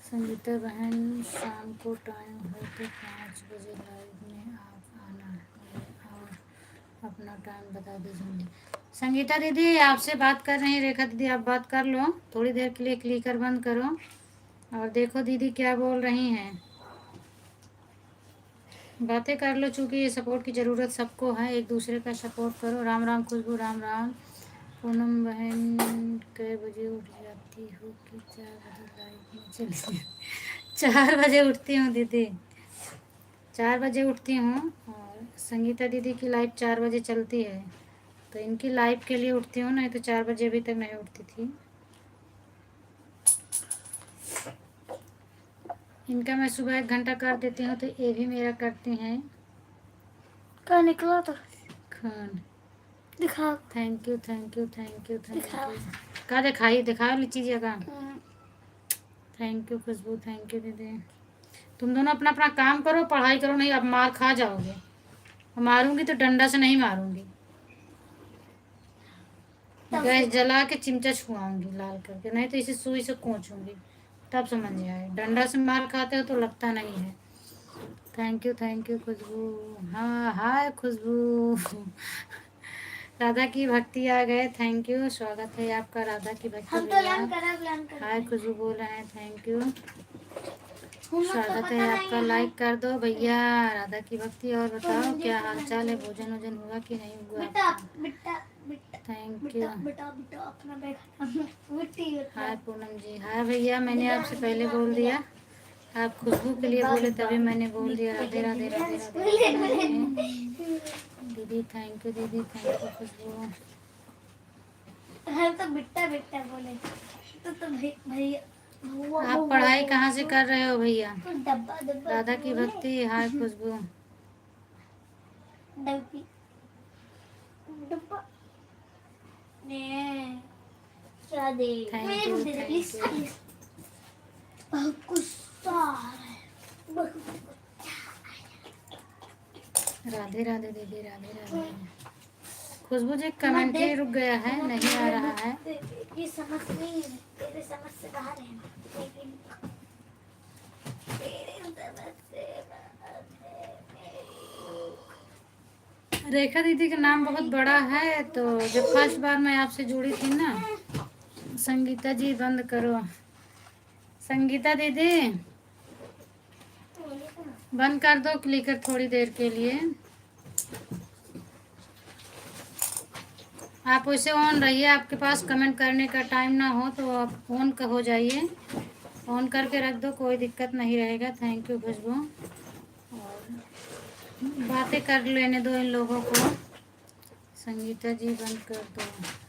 संगीता बहन, शाम को टाइम हो तो 5 बजे लाइव में आप आना और अपना टाइम बता दीजिए। संगीता दीदी आपसे बात कर रही हैं, रेखा दीदी आप बात कर लो, थोड़ी देर के लिए क्लिकर बंद करो और देखो दीदी क्या बोल रही हैं, बातें कर लो, चूँकि ये सपोर्ट की ज़रूरत सबको है, एक दूसरे का सपोर्ट करो। राम राम खुशबू, राम राम। पूनम बहन, कै बजे उठ जाती हो कि 4 बजे लाइव में चली? 4 बजे उठती हूँ दीदी, 4 बजे उठती हूँ, और संगीता दीदी की लाइव 4 बजे चलती है, तो इनकी लाइव के लिए उठती हूँ, नहीं तो 4 बजे अभी तक नहीं उठती थी। इनका मैं सुबह 1 घंटा कर देती हूँ, तो ये भी मेरा करती हैं। क्या निकला तो खान दिखा। Thank you thank you thank you thank दिखाओ। यू। का दिखाई दिखाओ लीजिए का। Thank you Khushbu, thank you दीदी। तुम दोनों अपना अपना काम करो, पढ़ाई करो, नहीं अब मार खा जाओगे। मारूंगी तो डंडा से नहीं मारूंगी, गैस जला के चिमटा छुआऊंगी लाल करके, नहीं तो इसे सुई से कोचूंगी, तब समझ आए। डंडा से मार खाते हो तो लगता नहीं है। थैंक यू खुशबू। हाँ हाय खुशबू। राधा की भक्ति आ गए, थैंक यू, स्वागत है आपका राधा की भक्ति हम तो लर्न करा हाय खुशबू बोल रहे हैं, थैंक यू, तो स्वागत है आपका। लाइक कर दो भैया राधा की भक्ति। और बताओ क्या हाल चाल है, भोजन वोजन हुआ कि नहीं हुआ? बेटा बेटा बेटा थैंक यू। बेटा बेटा अपना बैग हाय पूनम जी, हाय भैया, मैंने आपसे पहले बोल दिया, आप खुशबू के लिए बोले तभी मैंने बोल दिया। राधे राधे राधे राधे दीदी, थैंक यू दीदी, थैंक यू खुशबू। हम तो बेटा बेटा बोले तो भैया आप पढ़ाई कहाँ से कर रहे हो भैया? डब्बा डब्बा राधा की भक्ति। हाय खुशबू। डब्बा ने Radhe thank you thank you. बहुत गुस्सा आ रहा है, बहुत राधे राधे दीदी, राधे राधे। खुशबू जी कमेंट ही रुक गया है, नहीं आ रहा है। ये समझ नहीं है, तेरे समझ से बाहर है, लेकिन तेरे समझ से बाहर है। रेखा दीदी का नाम बहुत बड़ा है, तो जब फर्स्ट बार मैं आपसे जुड़ी थी ना। संगीता जी बंद करो, संगीता दीदी बंद कर दो क्लिकर थोड़ी देर के लिए। आप वैसे ऑन रहिए, आपके पास कमेंट करने का टाइम ना हो तो आप ऑन हो जाइए, ऑन करके रख दो, कोई दिक्कत नहीं रहेगा। थैंक यू खुशबू। और बातें कर लेने दो इन लोगों को। संगीता जी बंद कर दो,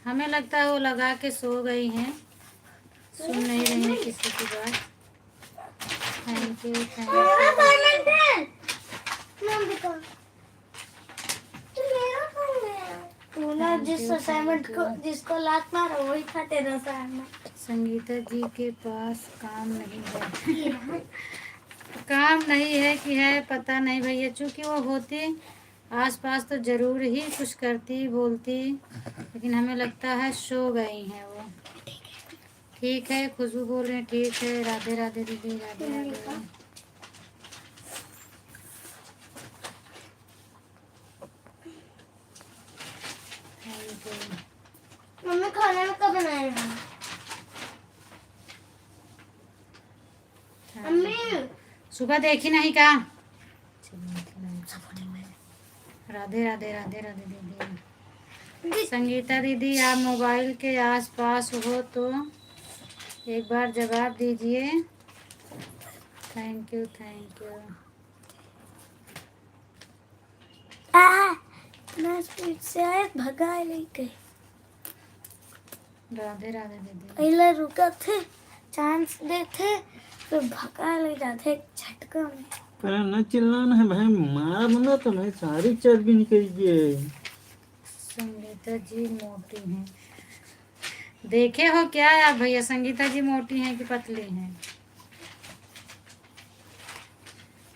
हमें लगता है वो लगा के सो गई हैं, सुन नहीं रही हैं किसी की बात। Thank you thank you. तूने जिस असाइनमेंट को जिसको लात मारा वही था तेरा असाइनमेंट। संगीता जी के पास काम नहीं है। काम नहीं है कि है पता नहीं भैया, चूँकि वो होती आसपास तो ज़रूर ही कुछ करती बोलती, लेकिन हमें लगता है सो गई हैं वो। ठीक है खुशबू बोल रहे हैं, ठीक है। राधे राधे दीदी, Radhe Radhe. Thank you. Mummy खाने में कब बनाएगा? मम्मी सुबह देखी नहीं का। राधे राधे राधे राधे दीदी। संगीता दीदी आप मोबाइल के आसपास हो तो एक बार जवाब दीजिए। Thank you thank you. मैं स्पीड से आए भगा नहीं गई। राधे राधे दीदी। पहले रुका थे, चांस दे थे, फिर भगा ले जाते एक झटका में। पर न चिल्लाना है भाई, मारा बंदा तो नहीं, सारी चर्बी निकल गई। संगीता जी मोटी हैं। देखे हो क्या आप भैया, संगीता जी मोटी हैं कि पतली हैं?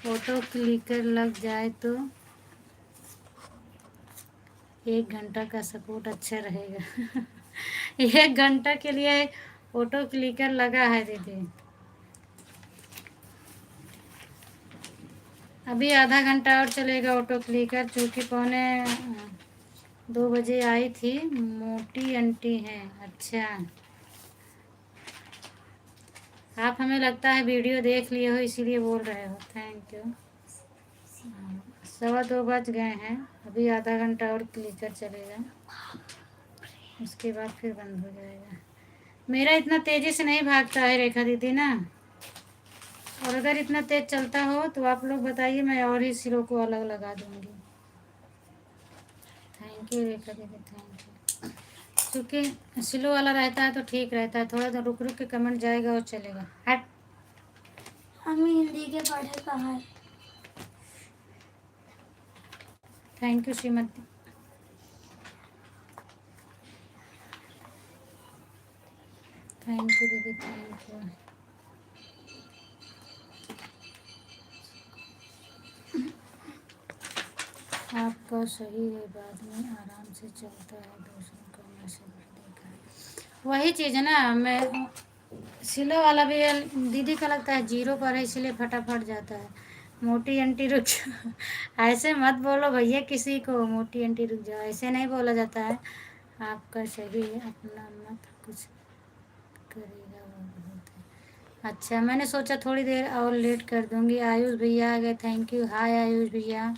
फोटो क्लिकर लग जाए तो 1 घंटा का सपोर्ट अच्छा रहेगा। 1 घंटा के लिए फोटो क्लिकर लगा है दीदी। अभी आधा घंटा और चलेगा ऑटो क्लिकर, चूँकि 1:45 आई थी। मोटी आंटी हैं, अच्छा। आप हमें लगता है वीडियो देख लिए हो इसीलिए बोल रहे हो, थैंक यू। 2:15 बज गए हैं, अभी आधा घंटा और क्लिकर चलेगा, उसके बाद फिर बंद हो जाएगा। मेरा इतना तेज़ी से नहीं भागता है रेखा दीदी ना, और अगर इतना तेज चलता हो तो आप लोग बताइए, मैं और ही सिरों को अलग लगा दूंगी। थैंक यू रेखा दीदी, थैंक यू। क्योंकि स्लो वाला रहता है तो ठीक रहता है, थोड़ा तो रुक रुक के कमेंट जाएगा और चलेगा। हट। हमें हिंदी के पढ़े कहाँ है? Thank you Shrimati. Thank you दीदी, थैंक यू। आपका सही है, बाद में आराम से चलता है, दूसरों का मैसेज भी देखा है। वही चीज़ है ना, मैं सिलो वाला भी दीदी का लगता है 0 पर है, इसलिए फटाफट जाता है। मोटी आंटी रुक जाओ। ऐसे मत बोलो भैया किसी को, मोटी आंटी रुक जाओ, ऐसे नहीं बोला जाता है। आपका सही है, अपना मत कुछ करेगा वो बहुत है। अच्छा, मैंने सोचा थोड़ी देर और लेट कर दूंगी। आयुष भैया आ गए, थैंक यू। हाय आयुष भैया,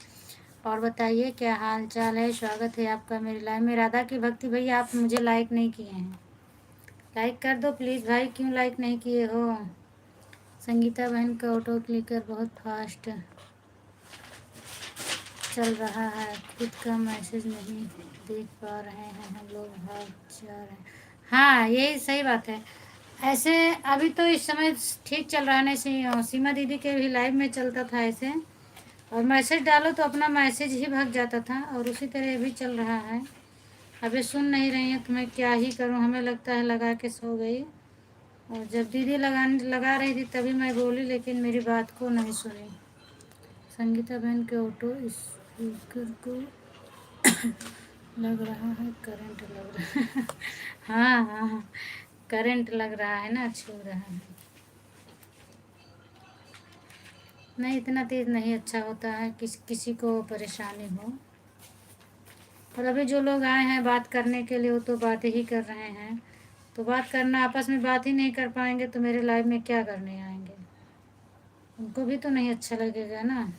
और बताइए क्या हाल चाल है? स्वागत है आपका मेरी लाइव में। राधा की भक्ति भैया, आप मुझे लाइक नहीं किए हैं, लाइक कर दो प्लीज़ भाई, क्यों लाइक नहीं किए हो? संगीता बहन का ऑटो क्लिकर बहुत फास्ट चल रहा है, खुद का मैसेज नहीं देख पा रहे हैं, हम लोग भाग जा रहे हैं। हाँ, यही सही बात है। ऐसे अभी तो इस समय ठीक चल रहा है, नहीं सीमा दीदी के भी लाइव में चलता था ऐसे, और मैसेज डालो तो अपना मैसेज ही भाग जाता था, और उसी तरह भी चल रहा है। अभी सुन नहीं रही है तो मैं क्या ही करूं, हमें लगता है लगा के सो गई, और जब दीदी लगा रही थी तभी मैं बोली, लेकिन मेरी बात को नहीं सुनी। संगीता बहन के ऑटो स्पीकर को लग रहा है करंट, लग रहा है। हाँ हाँ, करंट लग रहा है ना, छू रहा है। नहीं, इतना तेज़ नहीं अच्छा होता है, किसी को परेशानी हो। और अभी जो लोग आए हैं बात करने के लिए, वो तो बात ही कर रहे हैं, तो बात करना, आपस में बात ही नहीं कर पाएंगे तो मेरे लाइव में क्या करने आएंगे? उनको भी तो नहीं अच्छा लगेगा ना।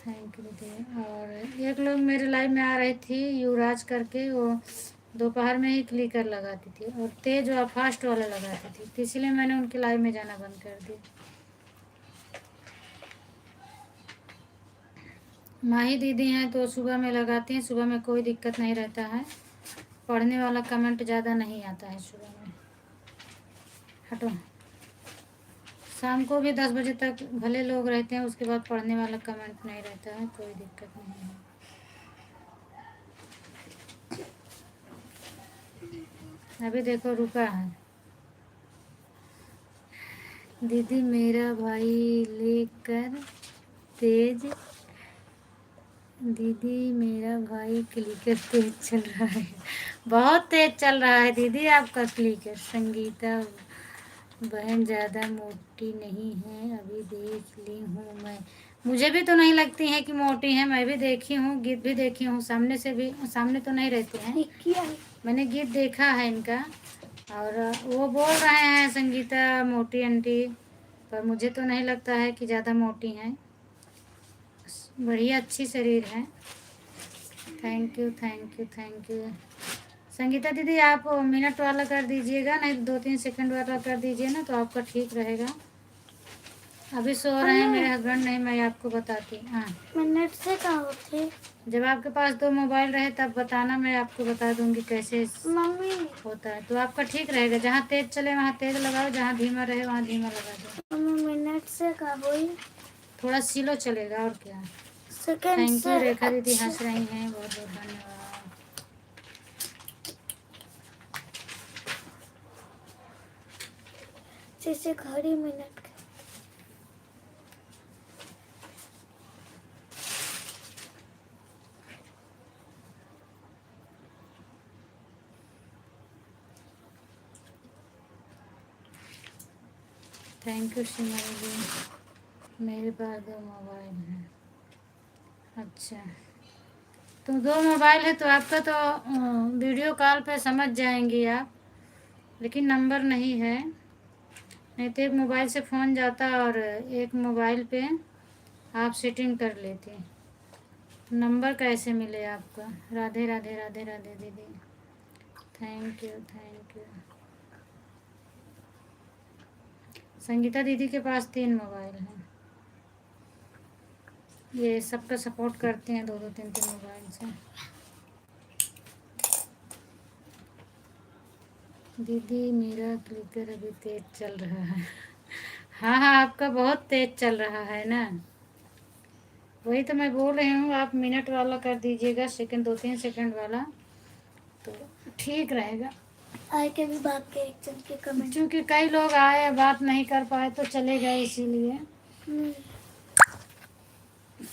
थैंक यू दीदी। और एक लोग मेरे लाइव में आ रही थी, युवराज करके, वो दोपहर में ही क्लिकर लगाती थी और तेज और फास्ट वाला लगाती थी, तो इसलिए मैंने उनके लाइव में जाना बंद कर दिया। माही दीदी हैं तो सुबह में लगाती हैं, सुबह में कोई दिक्कत नहीं रहता है, पढ़ने वाला कमेंट ज़्यादा नहीं आता है सुबह में। हटो। शाम को भी 10 बजे तक भले लोग रहते हैं, उसके बाद पढ़ने वाला कमेंट नहीं रहता है, कोई दिक्कत नहीं है। अभी देखो रुका है। दीदी मेरा भाई लेकर तेज, दीदी मेरा भाई क्लिकर तेज चल रहा है, बहुत तेज चल रहा है दीदी आपका क्लिकर। संगीता बहन ज़्यादा मोटी नहीं है, अभी देख ली हूँ मैं, मुझे भी तो नहीं लगती है कि मोटी है, मैं भी देखी हूँ, गीत भी देखी हूँ, सामने से भी, सामने तो नहीं रहते हैं, मैंने गीत देखा है इनका, और वो बोल रहे हैं संगीता मोटी आंटी, पर मुझे तो नहीं लगता है कि ज़्यादा मोटी हैं, बढ़िया अच्छी शरीर है। Thank you thank you thank you. Sangeeta दीदी आप मिनट वाला कर दीजिएगा, नहीं 2-3 सेकंड वाला कर दीजिए ना, तो आपका ठीक रहेगा। अभी सो रहे हैं मेरे हस्बैंड, नहीं मैं आपको बताती। हाँ, मिनट से कहाँ होते? जब आपके पास 2 मोबाइल रहे तब बताना, मैं आपको बता दूंगी कैसे मम्मी होता है, तो आपका ठीक रहेगा। जहाँ तेज चले वहाँ तेज लगाओ, जहाँ धीमा रहे वहाँ धीमा लगा दो। मम्मी मिनट से कहाँ हुई? थोड़ा स्लो चलेगा, और क्या। सेकंड थैंक से यू रेखा दीदी, अच्छा। हंस रही हैं, बहुत बहुत धन्यवाद। जैसे घड़ी मिनट के। थैंक यू सिमर जी। मेरे पास 2 मोबाइल हैं। अच्छा, तो 2 मोबाइल है तो आपका तो वीडियो कॉल पे समझ जाएंगी आप, लेकिन नंबर नहीं है। नहीं तो एक मोबाइल से फ़ोन जाता और एक मोबाइल पे आप सेटिंग कर लेते। नंबर कैसे मिले आपका? राधे राधे राधे राधे दीदी, thank you thank you. Sangeeta दीदी के पास 3 मोबाइल हैं। ये सबका सपोर्ट करते हैं 2-2 3-3 मोबाइल से। दीदी मेरा क्लिकर अभी तेज चल रहा है। हाँ हाँ, आपका बहुत तेज चल रहा है ना, वही तो मैं बोल रही हूँ। आप मिनट वाला कर दीजिएगा, सेकंड 2-3 सेकंड वाला, तो ठीक रहेगा। आए के भी भाग के एक जन के कमेंट। क्योंकि कई लोग आए, बात नहीं कर पाए तो चले गए, इसीलिए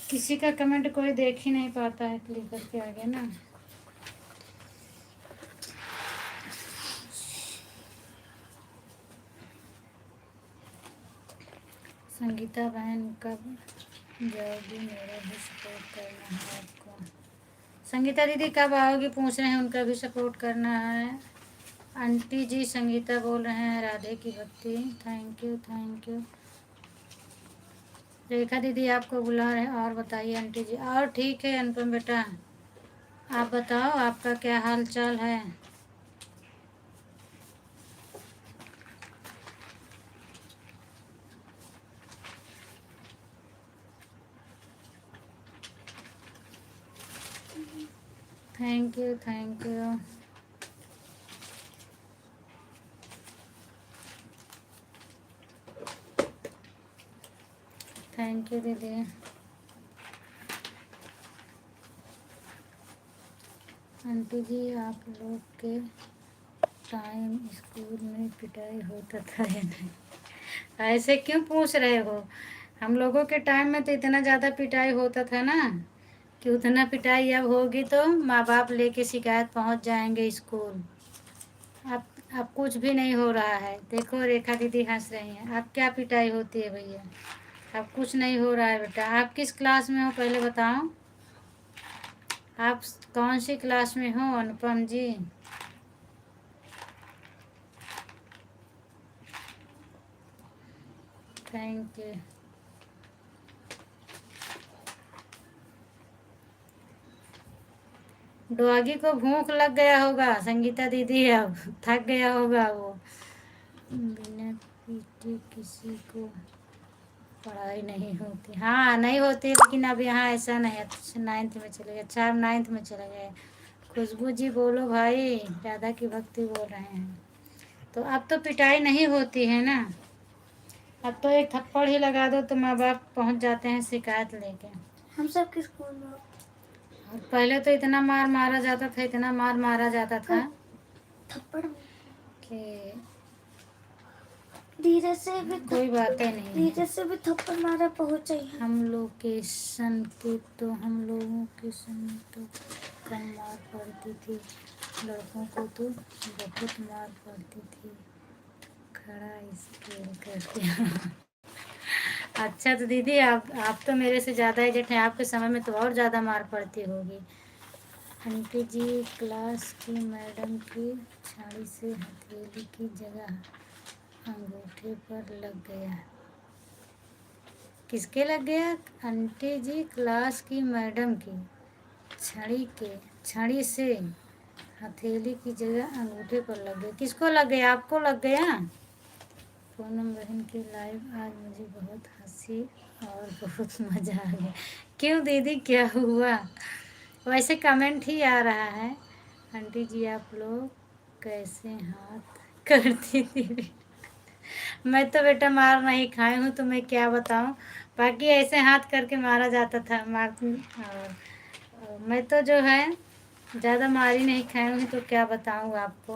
किसी का कमेंट कोई देख ही नहीं पाता है क्लिक करके आगे ना। संगीता बहन कब जाओगी? मेरा भी सपोर्ट करना है आपको। संगीता दीदी कब आओगी पूछ रहे हैं, उनका भी सपोर्ट करना है। आंटी जी संगीता बोल रहे हैं, राधे की भक्ति, थैंक यू थैंक यू। रेखा दीदी आपको बुला रहे हैं। और बताइए आंटी जी। और ठीक है अनुपम बेटा, आप बताओ आपका क्या हाल चाल है? Thank you thank you. Thank you दीदी। आंटी जी आप लोग के टाइम स्कूल में पिटाई होता था या नहीं? ऐसे क्यों पूछ रहे हो? हम लोगों के टाइम में तो इतना ज़्यादा पिटाई होता था ना, कि उतना पिटाई अब होगी तो माँ बाप लेके शिकायत पहुंच जाएंगे स्कूल। अब कुछ भी नहीं हो रहा है। देखो रेखा दीदी हंस रही हैं। अब क्या पिटाई होती है भैया? अब कुछ नहीं हो रहा है बेटा। आप किस क्लास में हो पहले बताओ? आप कौन सी क्लास में हो Anupam ji? Thank you. Doggy को भूख लग गया होगा संगीता दीदी, अब थक गया होगा वो। बिना पीटे किसी को पढ़ाई नहीं होती। हाँ नहीं होती, लेकिन अब यहाँ ऐसा नहीं है। अच्छा 9th में चले गए। अच्छा 9th में चले गए। खुशबू जी बोलो भाई, राधा की भक्ति बोल रहे हैं। तो अब तो पिटाई नहीं होती है ना, अब तो एक थप्पड़ ही लगा दो तो माँ बाप पहुँच जाते हैं शिकायत लेके। हम सब किस स्कूल में हो? और पहले तो इतना मार मारा जाता था, इतना मार मारा जाता था थप्पड़ में कि धीरे से भी कोई बातें नहीं है। धीरे से भी थप्पड़ मारा पहुंच चाहिए। हम लोग के सन के तो हम लोगों के सन तो कम मार पड़ती थी, लड़कों को तो बहुत मार पड़ती थी। खड़ा स्केल करके। अच्छा तो दीदी आप तो मेरे से ज़्यादा एजेड हैं, आपके समय में तो और ज़्यादा मार पड़ती होगी। आंटी जी क्लास की मैडम की छाड़ी से हथेली की जगह अंगूठे पर लग गया। किसके लग गया? आंटी जी क्लास की मैडम की छड़ी से हथेली की जगह अंगूठे पर लग गया। किसको लग गया? आपको लग गया? पूनम बहन की लाइव आज मुझे बहुत हंसी और बहुत मज़ा आ गया। क्यों दीदी क्या हुआ? वैसे कमेंट ही आ रहा है। आंटी जी आप लोग कैसे हाथ करती थी? मैं तो बेटा मार नहीं खाई हूँ तो मैं क्या बताऊँ। बाकी ऐसे हाथ करके मारा जाता था और मैं तो जो है ज़्यादा मारी नहीं खाई हूँ, तो क्या बताऊँ आपको,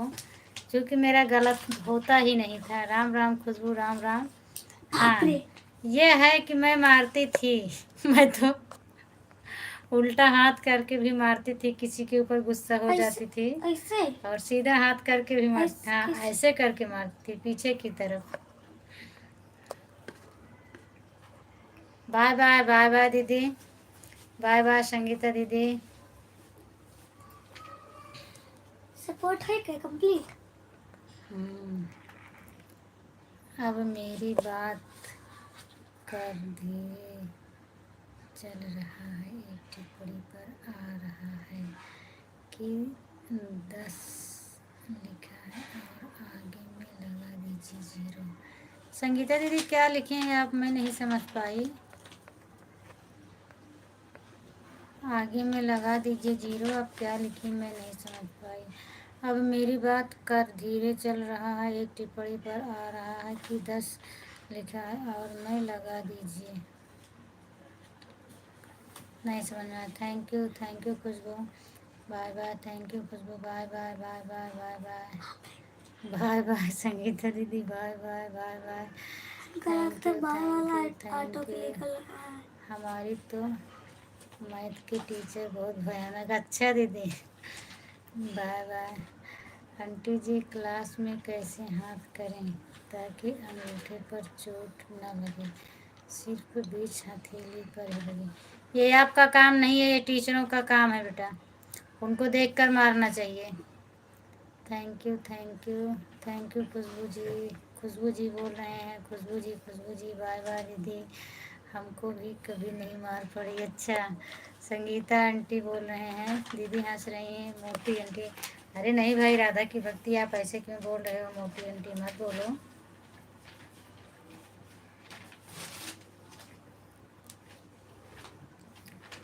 क्योंकि मेरा गलत होता ही नहीं था। राम राम खुशबू, राम राम। बाप हाँ, रे। ये है कि मैं मारती थी। मैं तो उल्टा हाथ करके भी मारती थी, किसी के ऊपर गुस्सा हो ऐसे जाती थी, ऐसे और सीधा हाथ करके भी मारती, ऐसे हाँ कैसे? ऐसे करके मारती थी पीछे की तरफ। बाय बाय, बाय बाय दीदी, बाय बाय संगीता दीदी। सपोर्ट है क्या कंप्लीट? हम्म, अब मेरी बात कर दिए चल रहा है, एक टिप्पणी पर आ रहा है कि 10 लिखा है और आगे में लगा दीजिए 0। संगीता दीदी क्या लिखे हैं आप, मैं नहीं समझ पाई। आगे में लगा दीजिए 0, अब क्या लिखी मैं नहीं समझ पाई। अब मेरी बात कर धीरे चल रहा है, एक टिप्पणी पर आ रहा है कि 10 लिखा है और मैं लगा दीजिए। नहीं समझ में आया। Thank you Khushbu, bye bye. Thank you Khushbu, bye bye bye bye bye bye bye bye. Sangeeta दीदी बाय बाय बाय बाय। गला थैंक तो यू बाल थैंक वाला you auto thank click you. लगा है। हमारी तो मैथ की टीचर बहुत भयानक। अच्छा दीदी, बाय बाय। आंटी जी क्लास में कैसे हाथ करें ताकि अंगूठे पर चोट न लगे, सिर्फ बीच हथेली पर ही लगे। ये आपका काम नहीं है, ये टीचरों का काम है बेटा, उनको देखकर मारना चाहिए। थैंक यू खुशबू जी। खुशबू जी बोल रहे हैं, खुशबू जी बाय बाय दीदी, हमको भी कभी नहीं मार पड़ी। अच्छा, संगीता आंटी बोल रहे हैं, दीदी हंस रही हैं, मोटी आंटी। अरे नहीं भाई, राधा की भक्ति, आप ऐसे क्यों बोल रहे हो, मोटी आंटी मत बोलो।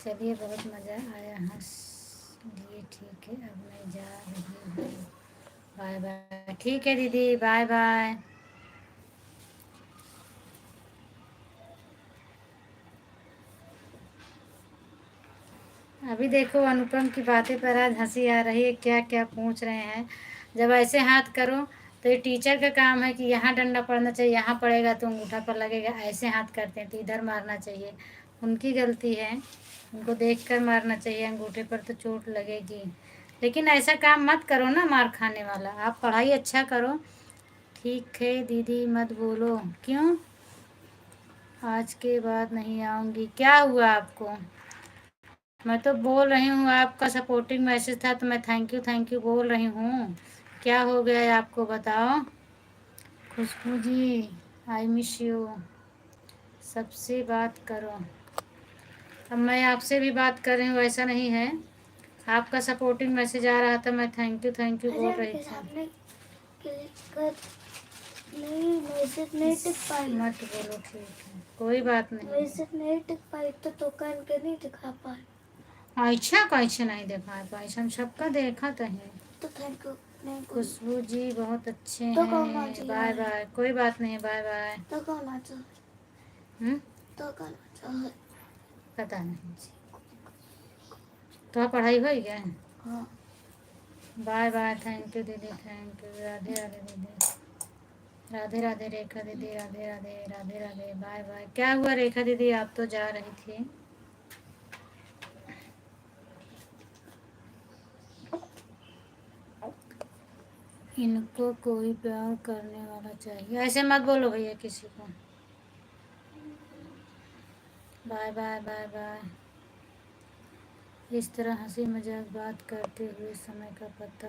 चलिए, बहुत मज़ा आया, हंस लिए, ठीक है अब मैं जा रही हूँ, बाय बाय। ठीक है दीदी, बाय बाय। अभी देखो अनुपम की बातें पर आज हंसी आ रही है, क्या क्या पूछ रहे हैं। जब ऐसे हाथ करो तो ये टीचर का काम है कि यहाँ डंडा पड़ना चाहिए, यहाँ पड़ेगा तो अंगूठा पर लगेगा। ऐसे हाथ करते हैं तो इधर मारना चाहिए, उनकी गलती है, उनको देखकर मारना चाहिए, अंगूठे पर तो चोट लगेगी। लेकिन ऐसा काम मत करो ना मार खाने वाला, आप पढ़ाई अच्छा करो। ठीक है दीदी मत बोलो। क्यों? आज के बाद नहीं आऊँगी, क्या हुआ आपको? मैं तो बोल रही हूँ, आपका सपोर्टिंग मैसेज था तो मैं थैंक यू बोल रही हूँ। क्या हो गया है आपको, बताओ। खुशबू जी आई मिस यू, सबसे बात करो। अब मैं आपसे भी बात कर रही हूँ, ऐसा नहीं है। आपका सपोर्टिंग मैसेज आ रहा था, मैं थैंक यू बोल अरे रही उनके थी। सामने क्लिक कर, नहीं मैसेज नहीं टिक पाई। मत बोलो, ठीक है कोई बात नहीं। मैसेज नहीं टिक पाई तो कान के नहीं दिखा पाए। अच्छा कैसे नहीं देखा पाई, हम सबका देखा तो है। तो थैंक यू नहीं बोली खुशबू जी बहुत अच्छे तो कौन आ हैं, चाहिए बाय है? बाय, कोई बात नहीं, बाय बाय। तो कौन आ चाहिए? तो कौन आ चाहिए? पता नहीं, तो पढ़ाई हो गया। हाँ। बाय बाय, थैंक यू दीदी, थैंक यू, राधे राधे दीदी, राधे राधे रेखा दीदी, राधे राधे राधे राधे, बाय बाय। क्या हुआ रेखा दीदी, आप तो जा रही थी। इनको कोई प्यार करने वाला चाहिए, ऐसे मत बोलो भैया किसी को। Bye bye bye bye. इस तरह हंसी मजाक बात करते हुए समय का पता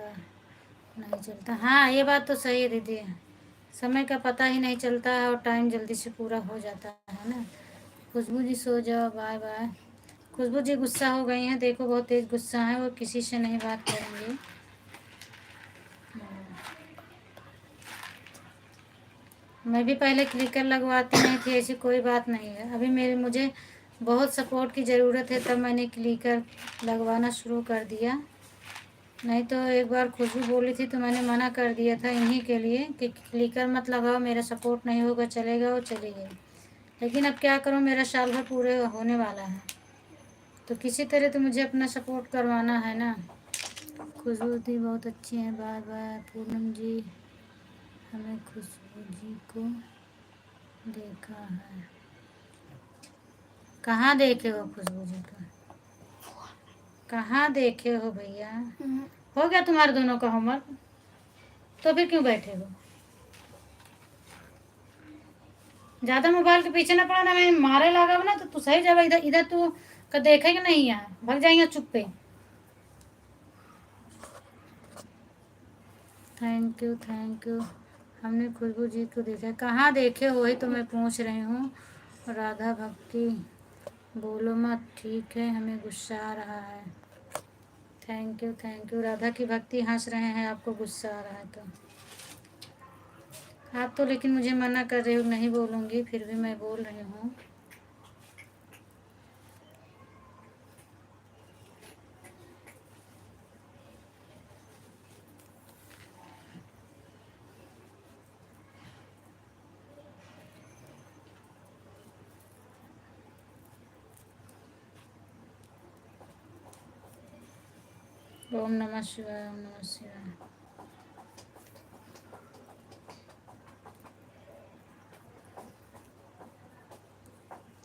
नहीं चलता। हाँ ये बात तो सही है दीदी, समय का पता ही नहीं चलता है और टाइम जल्दी से पूरा हो जाता है ना। खुशबू जी सो जाओ, बाय बाय। खुशबू जी गुस्सा हो गई हैं, देखो बहुत तेज़ गुस्सा है, वो किसी से नहीं बात करेंगे। मैं भी पहले क्लिकर लगवाती नहीं थी, ऐसी कोई बात नहीं है। अभी मुझे बहुत सपोर्ट की ज़रूरत है, तब मैंने क्लिकर लगवाना शुरू कर दिया। नहीं तो एक बार खुशबू बोली थी तो मैंने मना कर दिया था इन्हीं के लिए कि क्लिकर मत लगाओ, मेरा सपोर्ट नहीं होगा, चलेगा, वो चली गई। लेकिन अब क्या करूँ, मेरा साल भर पूरे होने वाला है, तो किसी तरह तो मुझे अपना सपोर्ट करवाना है ना। खुशबू दी बहुत अच्छी हैं, बाय बाय। पूनम जी, हमें खुशबू जी को देखा है। कहाँ देखे हो खुशबू जी को? कहाँ देखे हो भैया? हो गया तुम्हारे दोनों का होमवर्क, तो फिर क्यों बैठे हो? ज्यादा मोबाइल के पीछे ना पड़ा ना, मैं मारे लगा ना तो तू सही जगह इधर इधर तू का देखेगा नहीं, यहाँ भाग जाएंगे चुप पे। Thank you thank you. हमने खुशबू जी को देखा, कहाँ देखे हो वही तो मैं पूछ रही हूँ। राधा भक्ति, बोलो मत, ठीक है, हमें गुस्सा आ रहा है। Thank you. राधा की भक्ति हंस रहे हैं, आपको गुस्सा आ रहा है तो आप तो लेकिन मुझे मना कर रहे हो, नहीं बोलूँगी, फिर भी मैं बोल रही हूँ। ओम नमः शिवाय, ओम नमः शिवाय।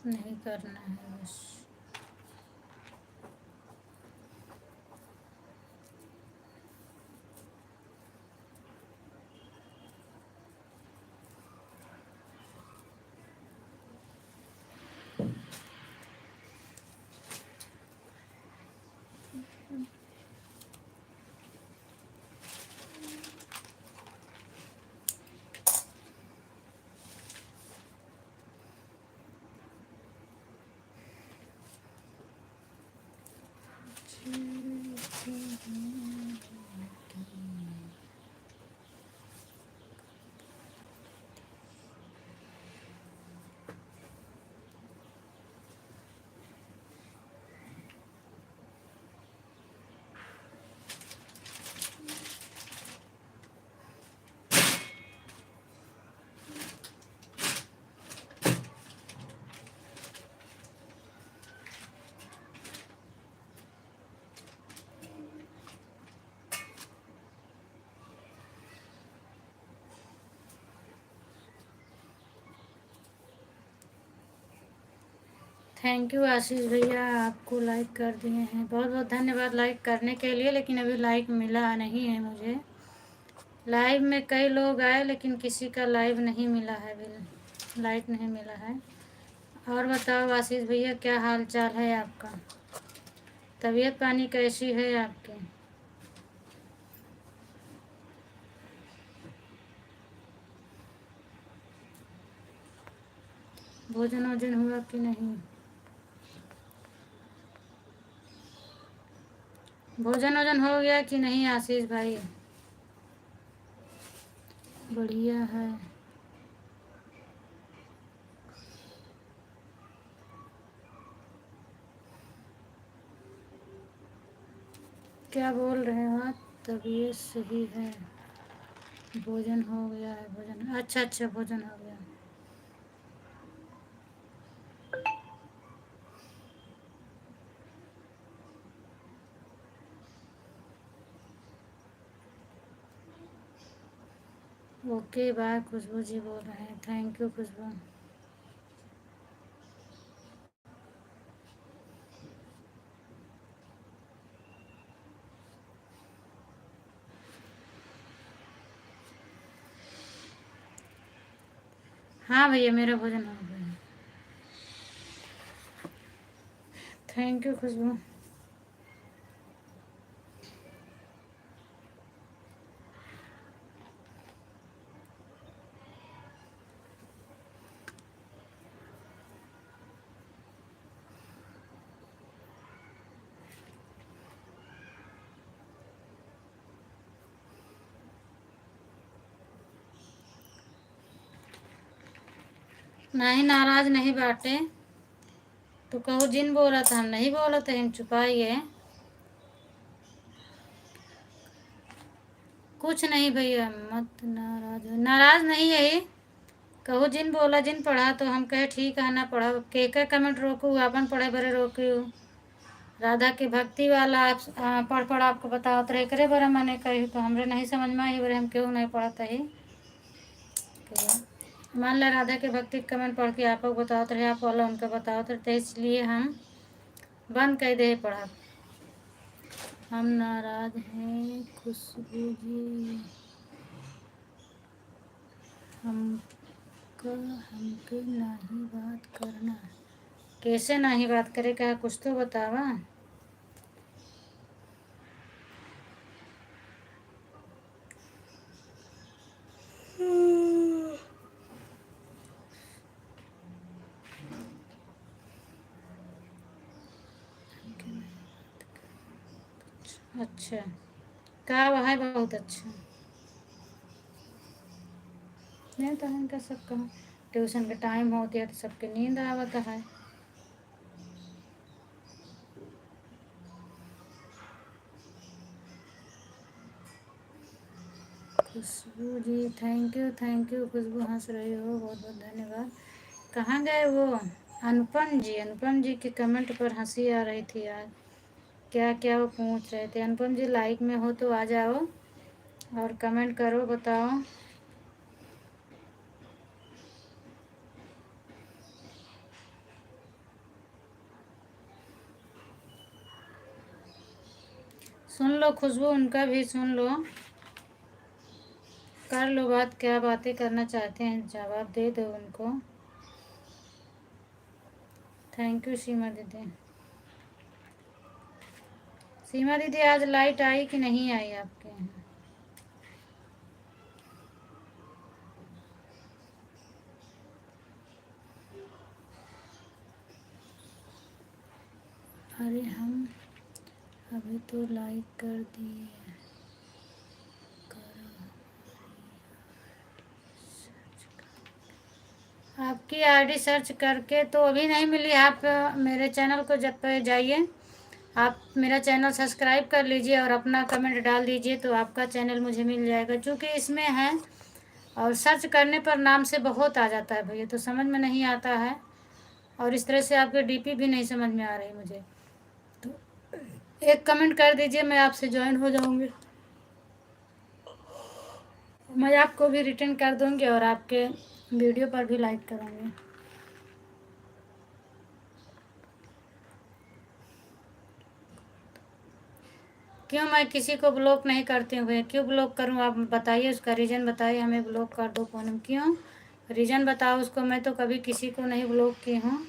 नहीं करना है बस। थैंक यू आशीष भैया, आपको लाइक कर दिए हैं, बहुत बहुत धन्यवाद लाइक करने के लिए, लेकिन अभी लाइक मिला नहीं है मुझे। लाइव में कई लोग आए लेकिन किसी का लाइव नहीं मिला है, अभी लाइक नहीं मिला है। और बताओ आशीष भैया, क्या हाल चाल है आपका? तबीयत पानी कैसी है आपकी? भोजन वोजन हुआ कि नहीं? भोजन वोजन हो गया कि नहीं आशीष भाई? बढ़िया है। क्या बोल रहे हो आप? तबीयत सही है, भोजन हो गया है। भोजन अच्छा अच्छा, भोजन हो गया। ओके बाय, खुशबू जी बोल रहे हैं। थैंक यू खुशबू। हाँ भैया, मेरा भोजन हो गया। थैंक यू खुशबू। नहीं, नाराज नहीं बाटे तो कहो जिन बोला था, हम नहीं बोला था, हम छुपाइए कुछ नहीं भैया, मत नाराज हो। नाराज नहीं है, कहू जिन बोला जिन पढ़ा तो हम कहे ठीक है ना पढ़ा के कमेंट रोकू अपन पढ़े बरे रोकू। राधा की भक्ति वाला आप पढ़ आपको बताओ तो एकरे बारे मैंने कही तो हमरे नहीं समझ में आई बरे हम क्यों नहीं पढ़ता ही। मान लो राधा के भक्ति कमेंट पढ़ के आपको बताओ तो आप वाला उनका बताओ तो इसलिए हम बंद कर दे पढ़ा। हम नाराज हैं खुशबू जी, हमके नहीं बात करना। कैसे नहीं बात करे क्या कुछ तो बतावा। अच्छा का वह बहुत अच्छा नहीं तो इनका सब कहा ट्यूशन के टाइम होती है तो सबके नींद आवता है। खुशबू जी थैंक यू खुशबू हंस रही हो बहुत बहुत धन्यवाद। कहाँ गए वो अनुपम जी के कमेंट पर हंसी आ रही थी यार। क्या क्या वो पूछ रहे थे। अनुपम जी लाइक में हो तो आ जाओ और कमेंट करो बताओ। सुन लो खुशबू उनका भी सुन लो कर लो बात क्या बातें करना चाहते हैं जवाब दे दो उनको। थैंक यू सीमा दीदी। सीमा दीदी आज लाइट आई कि नहीं आई आपके यहाँ। अरे हम अभी तो लाइक कर दिए आपकी आईडी सर्च करके तो अभी नहीं मिली। आप मेरे चैनल को जब पे जाइए आप मेरा चैनल सब्सक्राइब कर लीजिए और अपना कमेंट डाल दीजिए तो आपका चैनल मुझे मिल जाएगा क्योंकि इसमें है और सर्च करने पर नाम से बहुत आ जाता है भैया तो समझ में नहीं आता है और इस तरह से आपके डीपी भी नहीं समझ में आ रही मुझे तो एक कमेंट कर दीजिए मैं आपसे ज्वाइन हो जाऊंगी। मैं आपको भी रिटर्न कर दूंगी और आपके वीडियो पर भी लाइक करूंगी। क्यों मैं किसी को ब्लॉक नहीं करती हूँ भैया क्यों ब्लॉक करूँ आप बताइए उसका रीज़न बताइए हमें ब्लॉक कर दो पूनम क्यों रीज़न बताओ उसको। मैं तो कभी किसी को नहीं ब्लॉक की हूँ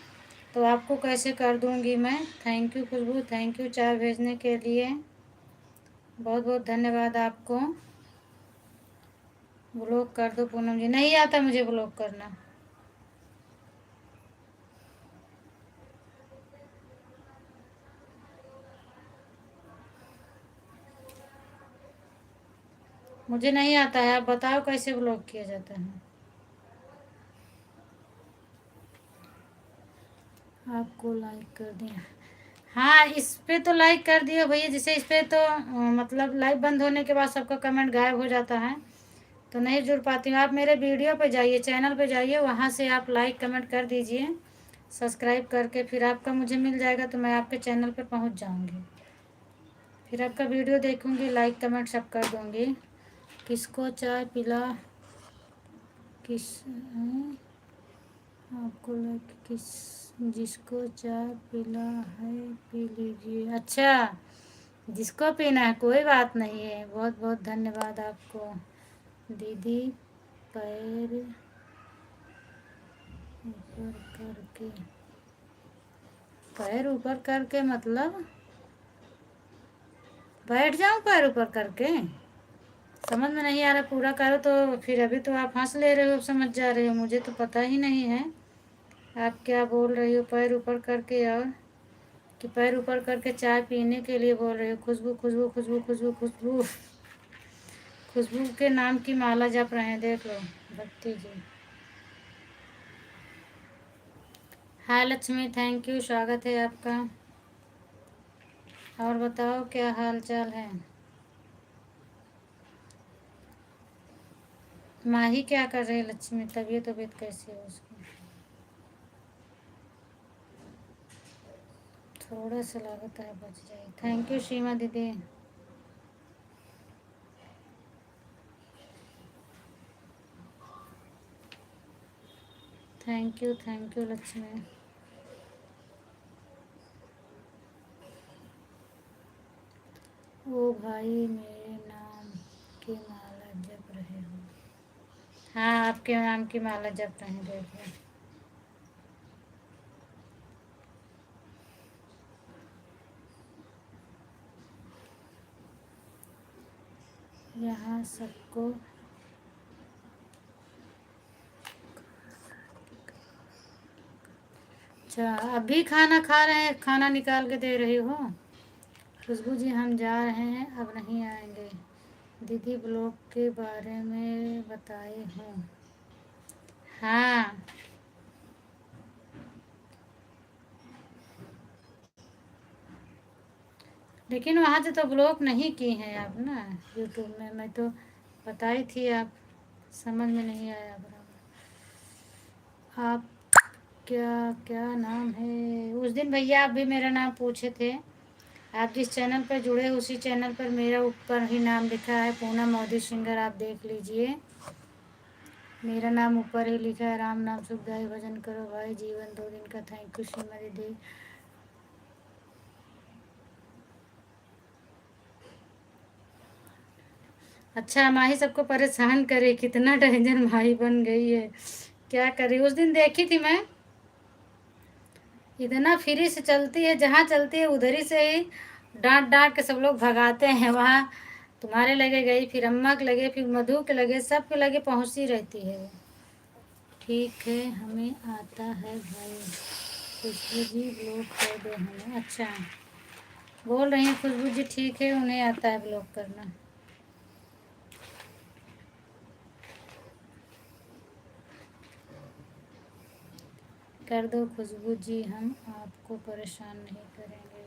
तो आपको कैसे कर दूँगी मैं। Thank you Khushbu thank you चाय भेजने के लिए बहुत बहुत धन्यवाद आपको। ब्लॉक कर दो पूनम जी नहीं आता मुझे ब्लॉक करना। मुझे नहीं आता है आप बताओ कैसे ब्लॉक किया जाता है। आपको लाइक कर दिया हाँ इस पे तो लाइक कर दिया भैया जैसे इस पे तो मतलब लाइव बंद होने के बाद सबका कमेंट गायब हो जाता है तो नहीं जुड़ पाती हूँ। आप मेरे वीडियो पे जाइए चैनल पे जाइए वहाँ से आप लाइक कमेंट कर दीजिए सब्सक्राइब करके फिर आपका मुझे मिल जाएगा तो मैं आपके चैनल पे पहुँच जाऊँगी फिर आपका वीडियो देखूँगी लाइक कमेंट सब कर दूँगी। किसको चाय पिला किस आपको लग किस जिसको चाय पिला है पी लीजिए। अच्छा जिसको पीना है कोई बात नहीं है बहुत बहुत धन्यवाद आपको दीदी। पैर ऊपर करके पैर ऊपर करके मतलब बैठ जाऊं पैर ऊपर करके समझ में नहीं आ रहा पूरा करो तो फिर अभी तो आप हंस ले रहे हो समझ जा रहे हो मुझे तो पता ही नहीं है आप क्या बोल रही हो। पैर ऊपर करके और कि पैर ऊपर करके चाय पीने के लिए बोल रही हो। खुशबू खुशबू खुशबू खुशबू खुशबू खुशबू के नाम की माला जप रहे हैं देख लो भक्ति जी। हाय लक्ष्मी थैंक यू स्वागत है आपका। और बताओ क्या हाल चाल है। माही क्या कर रही है लक्ष्मी? तबीयत कैसी है उसकी? थोड़ा सा लागत है बच जाए। थैंक यू सीमा दीदी। Thank you Lakshmi. ओ भाई मेरे नाम की माला जप रहे हो? हाँ, आपके नाम की माला जप रहे हैं, देखिए। यहाँ सबको अच्छा, अभी खाना खा रहे हैं? खाना निकाल के दे रही हो? खुशबू जी हम जा रहे हैं, अब नहीं आएंगे। दीदी ब्लॉग के बारे में बताए हूँ। हाँ, लेकिन वहाँ से तो ब्लॉग नहीं की हैं आप ना, यूट्यूब में। मैं तो बताई थी, आप समझ में नहीं आया बराबर। आप क्या क्या नाम है? उस दिन भैया आप भी मेरा नाम पूछे थे। आप जिस चैनल पर जुड़े उसी चैनल पर मेरा ऊपर ही नाम लिखा है, पूनम मोदी सिंगर, आप देख लीजिए। मेरा नाम ऊपर ही लिखा है, राम नाम सुखदाई भजन करो भाई जीवन 2 दिन का। थैंक यू सीमा दीदी। अच्छा, माही सबको परेशान करे, कितना डेंजर माही बन गई है। क्या करी, उस दिन देखी थी मैं, इतना फ्री से चलती है, जहाँ चलती है उधर ही से ही डांट डांट के सब लोग भगाते हैं। वहाँ तुम्हारे लगे गई, फिर अम्मा के लगे, फिर मधु के लगे, सब के लगे पहुँचती रहती है वो। ठीक है, हमें आता है भाई। खुशबू जी ब्लॉक कर दो हमें। अच्छा, बोल रही हैं खुशबू जी, ठीक है, उन्हें आता है ब्लॉक करना। कर दो खुशबू जी, हम आपको परेशान नहीं करेंगे।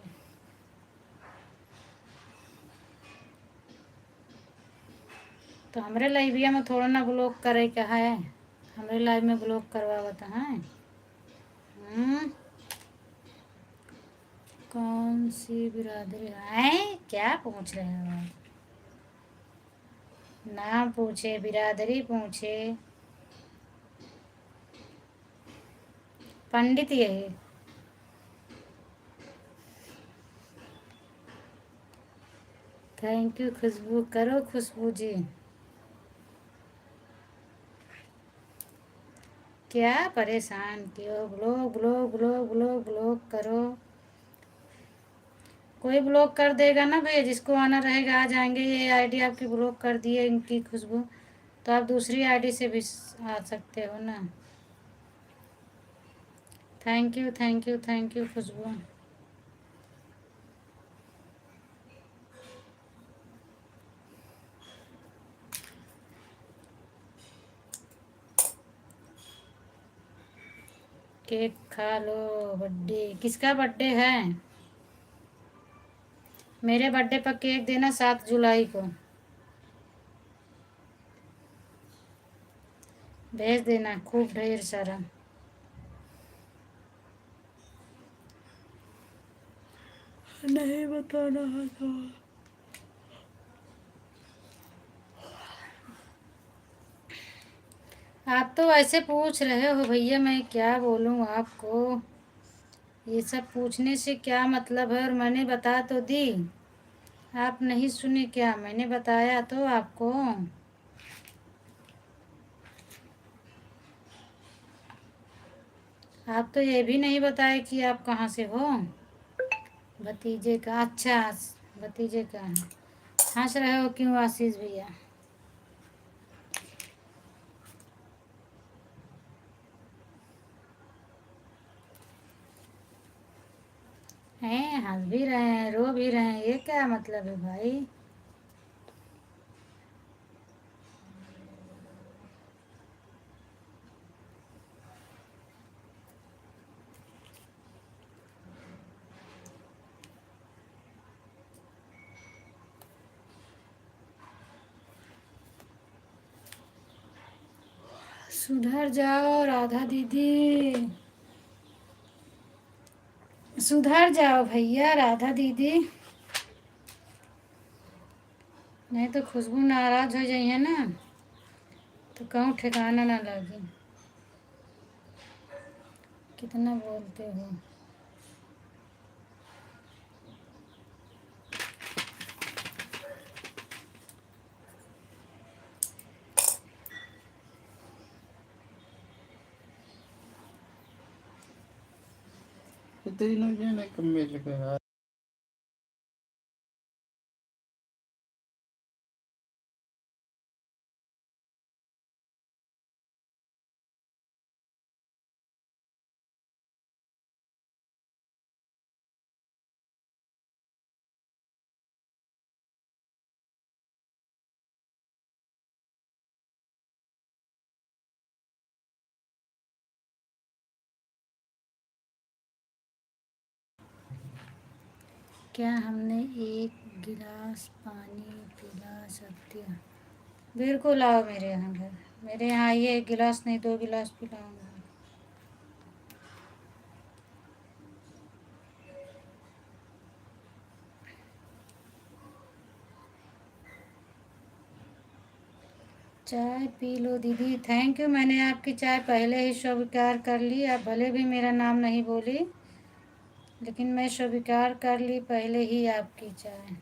तो हमारे लाइविया में थोड़ा ना ब्लॉक करे क्या है? हमारे लाइव में ब्लॉक करवावत हैं? कौन सी बिरादरी है? क्या पूछ रहे हो आप? नाम पूछे, बिरादरी पूछे। पंडित यही। थैंक यू खुशबू, करो खुशबू जी। क्या परेशान क्यों? Block block block block block करो। कोई ब्लॉक कर देगा ना भैया, जिसको आना रहेगा आ जाएंगे। ये आईडी आपकी ब्लॉक कर दी है इनकी खुशबू, तो आप दूसरी आईडी से भी आ सकते हो ना। Thank you Khushboo. केक खा लो। बर्थडे किसका बर्थडे है? मेरे बर्थडे पर केक देना 7 जुलाई को, भेज देना खूब ढेर सारा। नहीं बताना है तो। आप तो ऐसे पूछ रहे हो भैया, मैं क्या बोलूँ आपको? ये सब पूछने से क्या मतलब है? और मैंने बता तो दी, आप नहीं सुने क्या? मैंने बताया तो आपको। आप तो ये भी नहीं बताए कि आप कहाँ से हो। भतीजे का? अच्छा, भतीजे का है। हंस रहे हो क्यों आशीष भैया? हैं, हंस भी रहे हैं, रो भी रहे हैं, ये क्या मतलब है भाई? सुधर जाओ राधा दीदी, सुधर जाओ भैया राधा दीदी, नहीं तो खुशबू नाराज हो जाइए ना, तो कहूँ ठिकाना ना लगे। कितना बोलते हो। तीनों जने के मिल गया। क्या हमने एक गिलास पानी पिला सकते हैं? बिल्कुल आओ मेरे यहाँ घर, मेरे यहाँ आइए, 1 गिलास नहीं 2 गिलास पिलाऊंगा। चाय पी लो दीदी। थैंक यू, मैंने आपकी चाय पहले ही स्वीकार कर ली। आप भले भी मेरा नाम नहीं बोली, लेकिन मैं स्वीकार कर ली पहले ही आपकी चाय।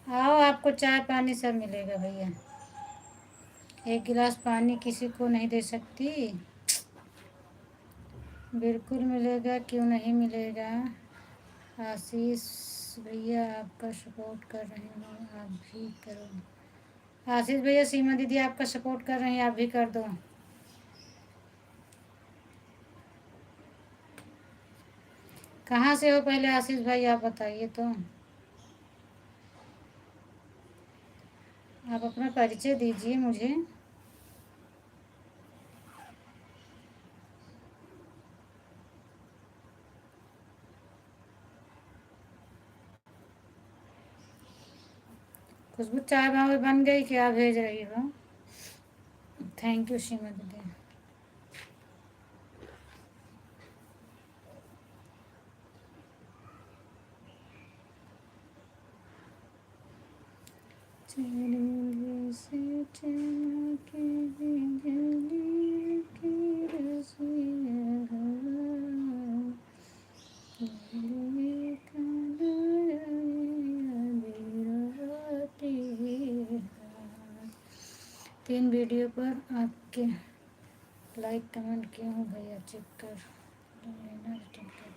आओ, आपको चाय पानी सब मिलेगा भैया। 1 गिलास पानी किसी को नहीं दे सकती? बिल्कुल मिलेगा, क्यों नहीं मिलेगा। आशीष भैया आपका सपोर्ट कर रहे हो, आप भी करो। आशीष भैया, सीमा दीदी आपका सपोर्ट कर रहे हैं, आप भी कर दो। कहाँ से हो पहले आशीष भाई, आप बताइए तो। आप अपना परिचय दीजिए मुझे। खुशबू, चाय बाबा बन गई, क्या भेज रही हो? थैंक यू सीमा दीदी। चलिए से चमके बिजली की रसिया, दिल का बिराती है। 3 वीडियो पर आपके लाइक कमेंट क्यों हो भैया, चेक कर लेना, रिटर्न कर दो।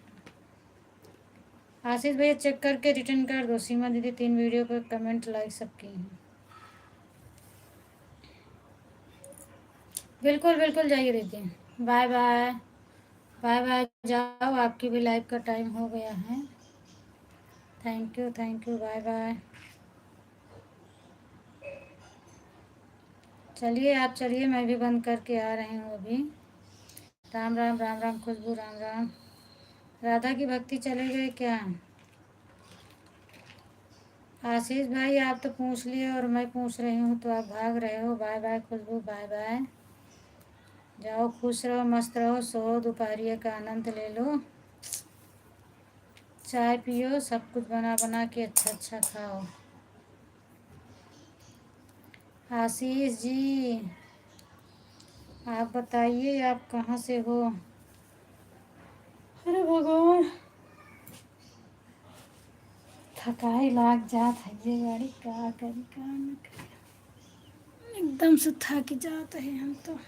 आशीष भैया चेक करके रिटर्न कर दो। सीमा दीदी 3 वीडियो पर कमेंट लाइक सबकी हैं। बिल्कुल बिल्कुल जाइए दीदी। बाय बाय, बाय बाय, जाओ, आपकी भी लाइफ का टाइम हो गया है। Thank you, bye bye. चलिए आप चलिए, मैं भी बंद करके आ रही हूँ अभी। राम राम, राम राम खुशबू, राम राम। राधा की भक्ति चले गए क्या? आशीष भाई आप तो पूछ लिए और मैं पूछ रही हूँ तो आप भाग रहे हो। बाय बाय खुशबू, बाय बाय। जाओ, खुश रहो, मस्त रहो, सो, दोपहरिया का आनंद ले लो, चाय पियो, सब कुछ बना बना के अच्छा अच्छा खाओ। आशीष जी आप बताइए, आप कहाँ से हो? अरे भगवान, थकाई लाग जात है ये गाड़ी, का करी का न करी, एकदम से थक जाते हैं हम तो।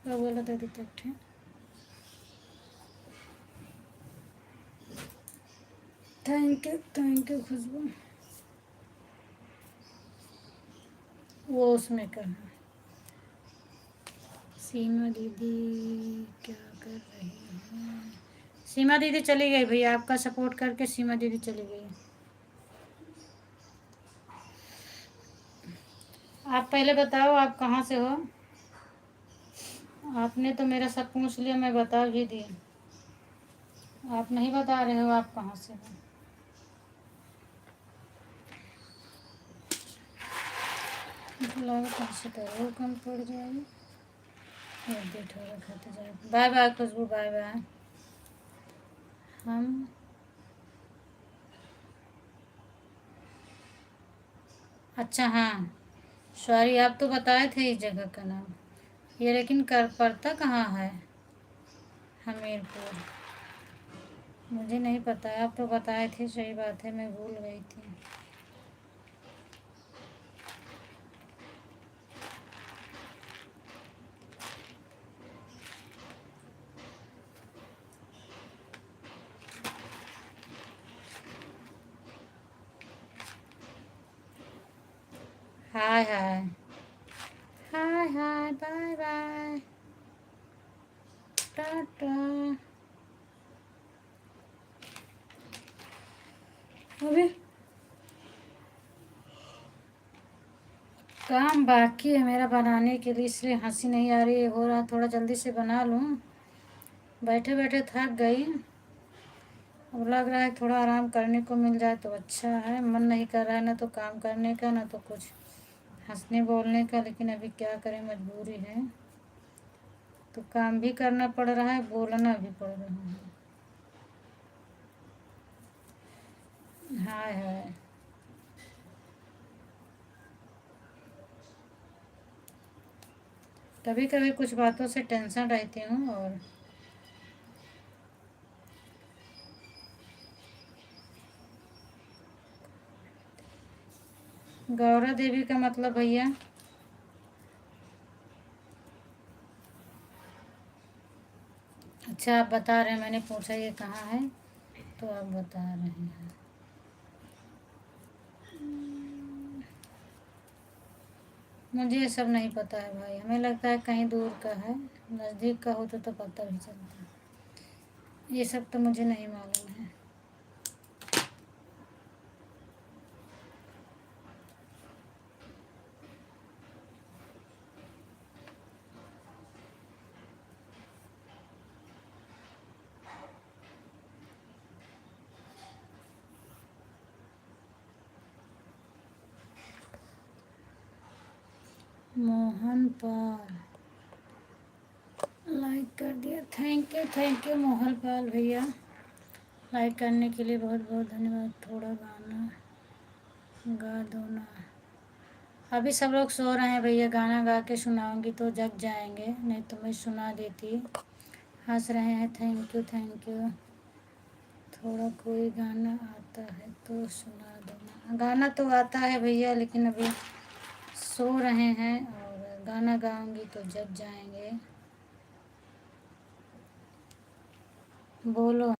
बोला दे देते थे। थैंक यू खुशबू। वो उसमें करना। सीमा दीदी क्या कर रही हैं? सीमा दीदी चली गई भैया, आपका सपोर्ट करके सीमा दीदी चली गई। आप पहले बताओ आप कहाँ से हो? आपने तो मेरा सब पूछ लिया, मैं बता भी दी, आप नहीं बता रहे हो आप कहाँ से हो। लागत ऐसे तो और कम पड़ जाएगी। ये थोड़ा खाते जाए। बाय बाय खुशबू, बाय बाय। हम अच्छा हाँ सॉरी, आप तो बताए थे इस जगह का नाम ये, लेकिन कर पड़ता कहाँ है? हमीरपुर मुझे नहीं पता है, आप तो बताए थे। सही बात है, मैं भूल गई थी। हाय हाय हाय हाय, बाय बाय, टाटा। अभी काम बाकी है मेरा बनाने के लिए, इसलिए हंसी नहीं आ रही है। हो रहा थोड़ा जल्दी से बना लूँ, बैठे बैठे थक गई। अब लग रहा है थोड़ा आराम करने को मिल जाए तो अच्छा है। मन नहीं कर रहा है ना तो काम करने का ना तो कुछ हंसने बोलने का, लेकिन अभी क्या करें, मजबूरी है। तो काम भी करना पड़ रहा है, बोलना भी पड़ रहा है। हाय हाय, कभी कभी कुछ बातों से टेंशन रहती हूँ। और गौरा देवी का मतलब भैया? अच्छा आप बता रहे हैं, मैंने पूछा ये कहाँ है तो आप बता रहे हैं। मुझे ये सब नहीं पता है भाई, हमें लगता है कहीं दूर का है। नज़दीक का होता तो पता भी चलता। ये सब तो मुझे नहीं मालूम है। मोहन पाल लाइक कर दिया, थैंक यू मोहन पाल भैया, लाइक करने के लिए बहुत बहुत धन्यवाद। थोड़ा गाना गा दो ना। अभी सब लोग सो रहे हैं भैया, गाना गा के सुनाऊंगी तो जग जाएंगे, नहीं तो मैं सुना देती। हंस रहे हैं, थैंक यू। थोड़ा कोई गाना आता है तो सुना दो ना। गाना तो आता है भैया, लेकिन अभी सो रहे हैं और गाना गाऊंगी तो जग जाएंगे। बोलो।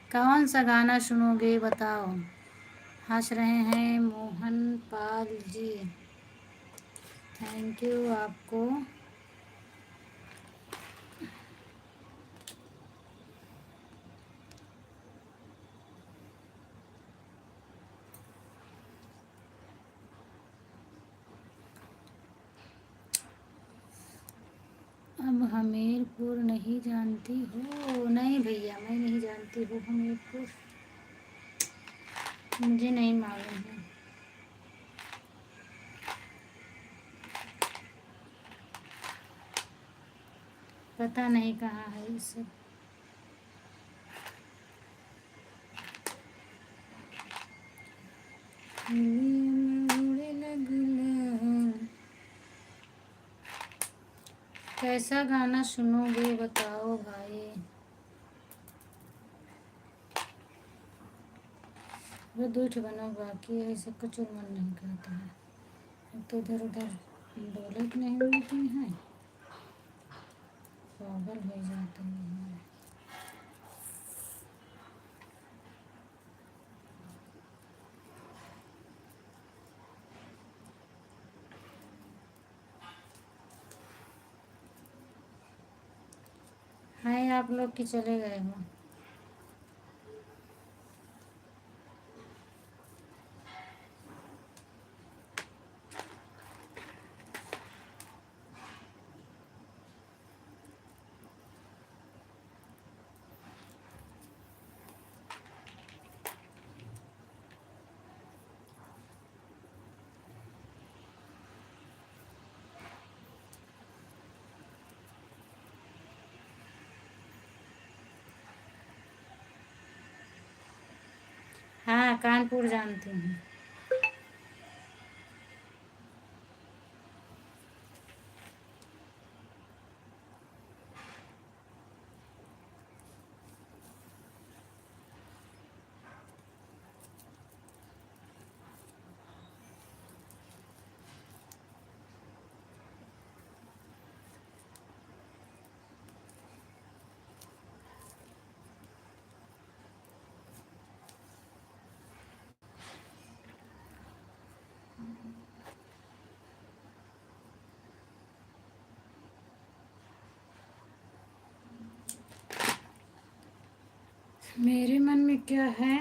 कौन सा गाना सुनोगे बताओ? हंस रहे हैं मोहन पाल जी, थैंक यू आपको। अब हमीरपुर नहीं जानती हो? नहीं भैया मैं नहीं जानती हूँ हमीरपुर, मुझे नहीं मालूम है। पता नहीं कहाँ है ये सब। कैसा गाना सुनोगे बताओ भाई? वो दूठ बना बाकी है, ऐसे कुछ मन नहीं करता है। अब तो इधर उधर डोले नहीं मिलती हैं, पागल हो जाते हैं। हाय आप लोग कि चले गए हो? हाँ, कानपुर जानती हूँ। मेरे मन में क्या है?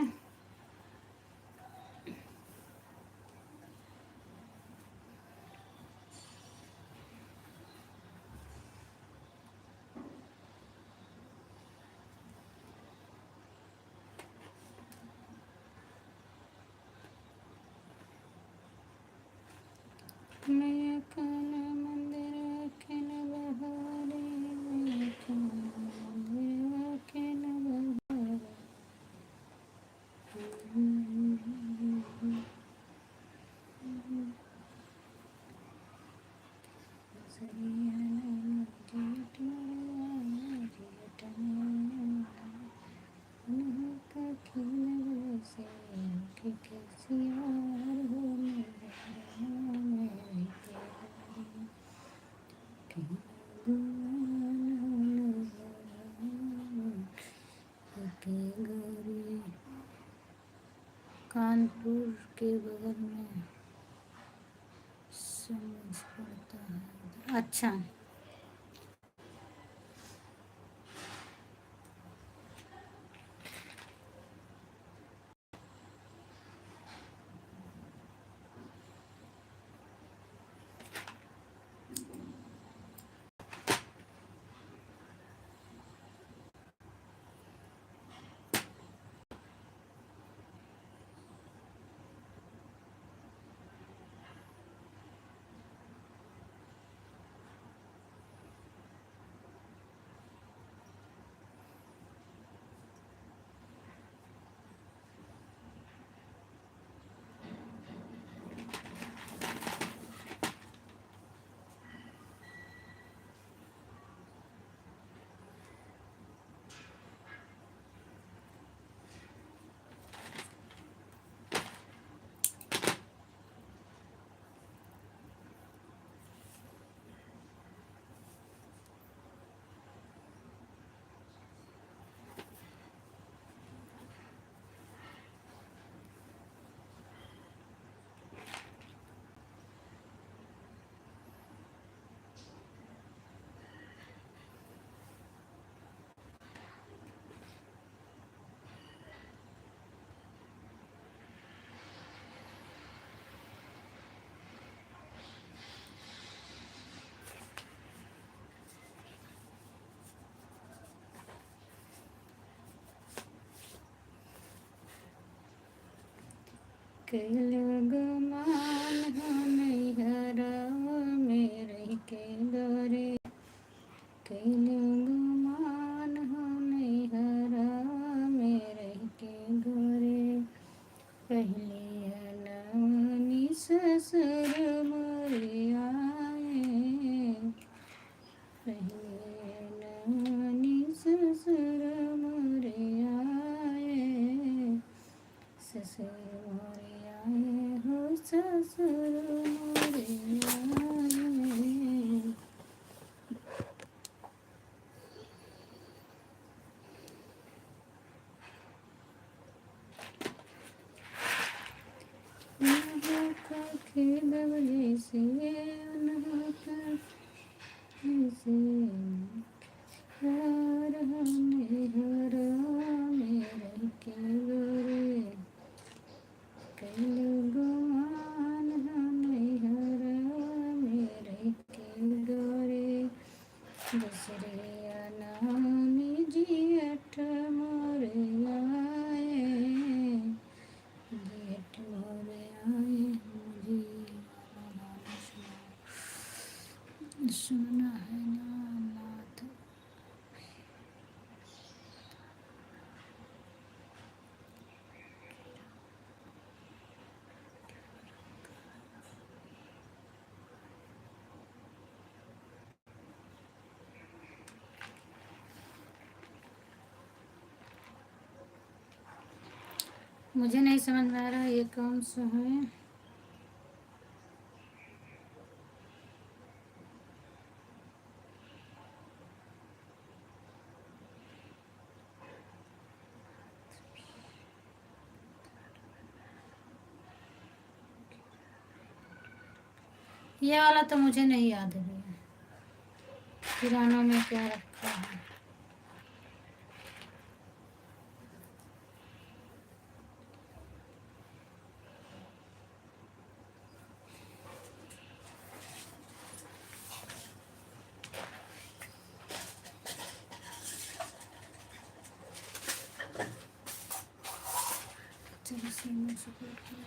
मैं काला मंदिर के न बहारे, मैं काला मंदिर के न बहारे। कानपुर के बगल में समझ पड़ता है। अच्छा, कई लोग मान हमें हरावा में रह के डरे। कई लोग मान हमें हरावा में रह के डरे। पहले अनवनी ससुर मोरे आए। पहले अनवनी ससुर मोरे आए। ससुर मोरे आए हो, ससुर मोरे आए। अनहोता खेद जैसे, अनहोता जैसे, हार हमें हरा मेरे के गोरे। कई लोग मान हमें हरा मुझे नहीं समझ में आ रहा ये कौन सा है। ये वाला तो मुझे नहीं याद है भैया, किरानों में क्या रखा है। चलो सीमा सपोर्ट किया।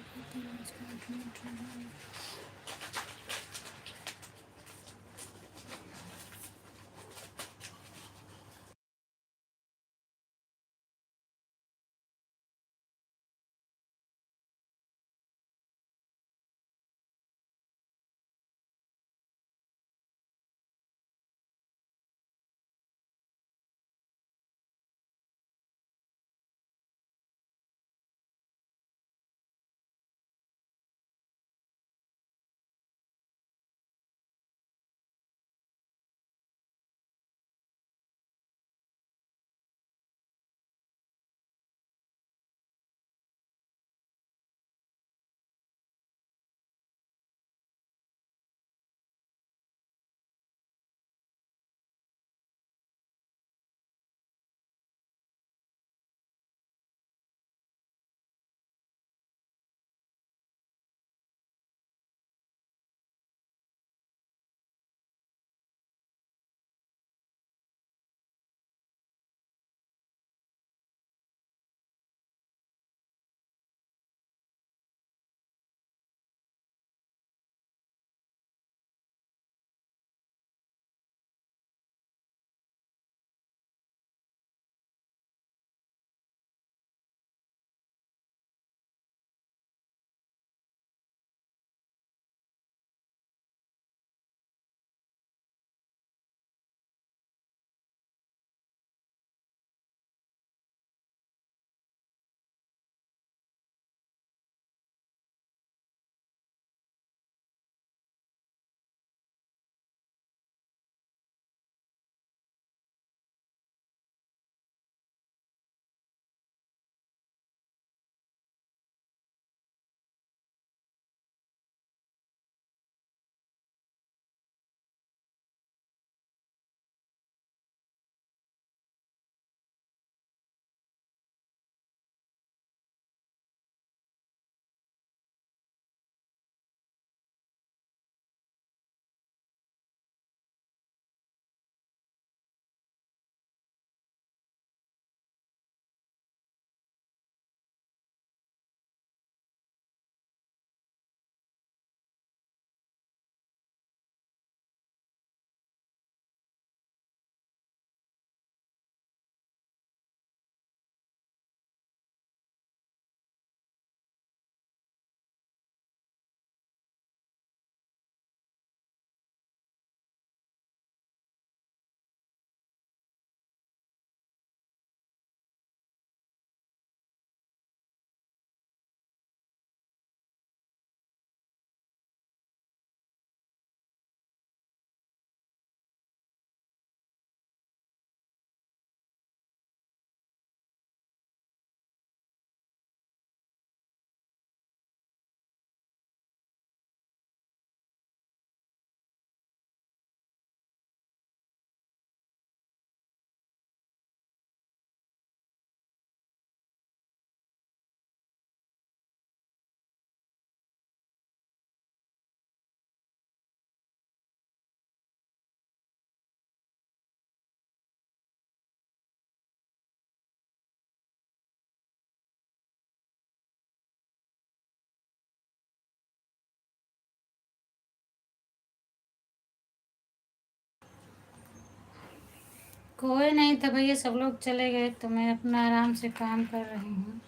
कोई नहीं था भैया, सब लोग चले गए तो मैं अपना आराम से काम कर रही हूँ।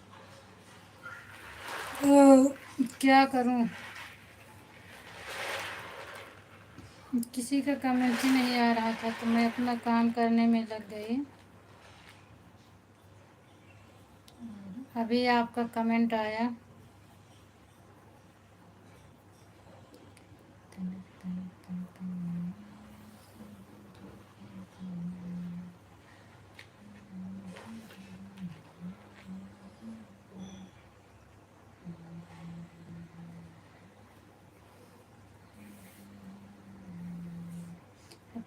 क्या करूँ, किसी का कमेंट ही नहीं आ रहा था तो मैं अपना काम करने में लग गई। अभी आपका कमेंट आया।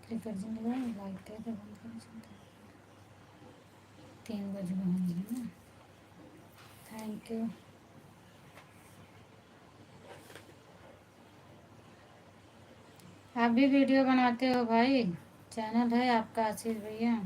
क्लिक कर देंगे, लाइक कर दे, बंद कर देंगे। 3 बज गए होंगे ना। Thank you. आप भी वीडियो बनाते हो भाई? चैनल है आपका आशीष भैया?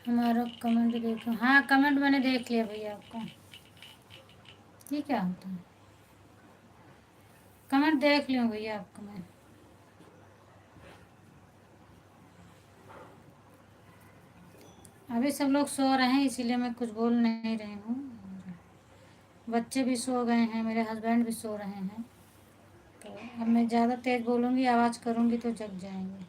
हमारा कमेंट देखो। हाँ, कमेंट मैंने देख लिया भैया आपका। ये क्या होता है? कमेंट देख लियो भैया आपका मैं। अभी सब लोग सो रहे हैं इसीलिए मैं कुछ बोल नहीं रही हूँ। बच्चे भी सो गए हैं, मेरे हस्बैंड भी सो रहे हैं। तो अब मैं ज़्यादा तेज़ बोलूँगी, आवाज़ करूँगी तो जग जाएंगे।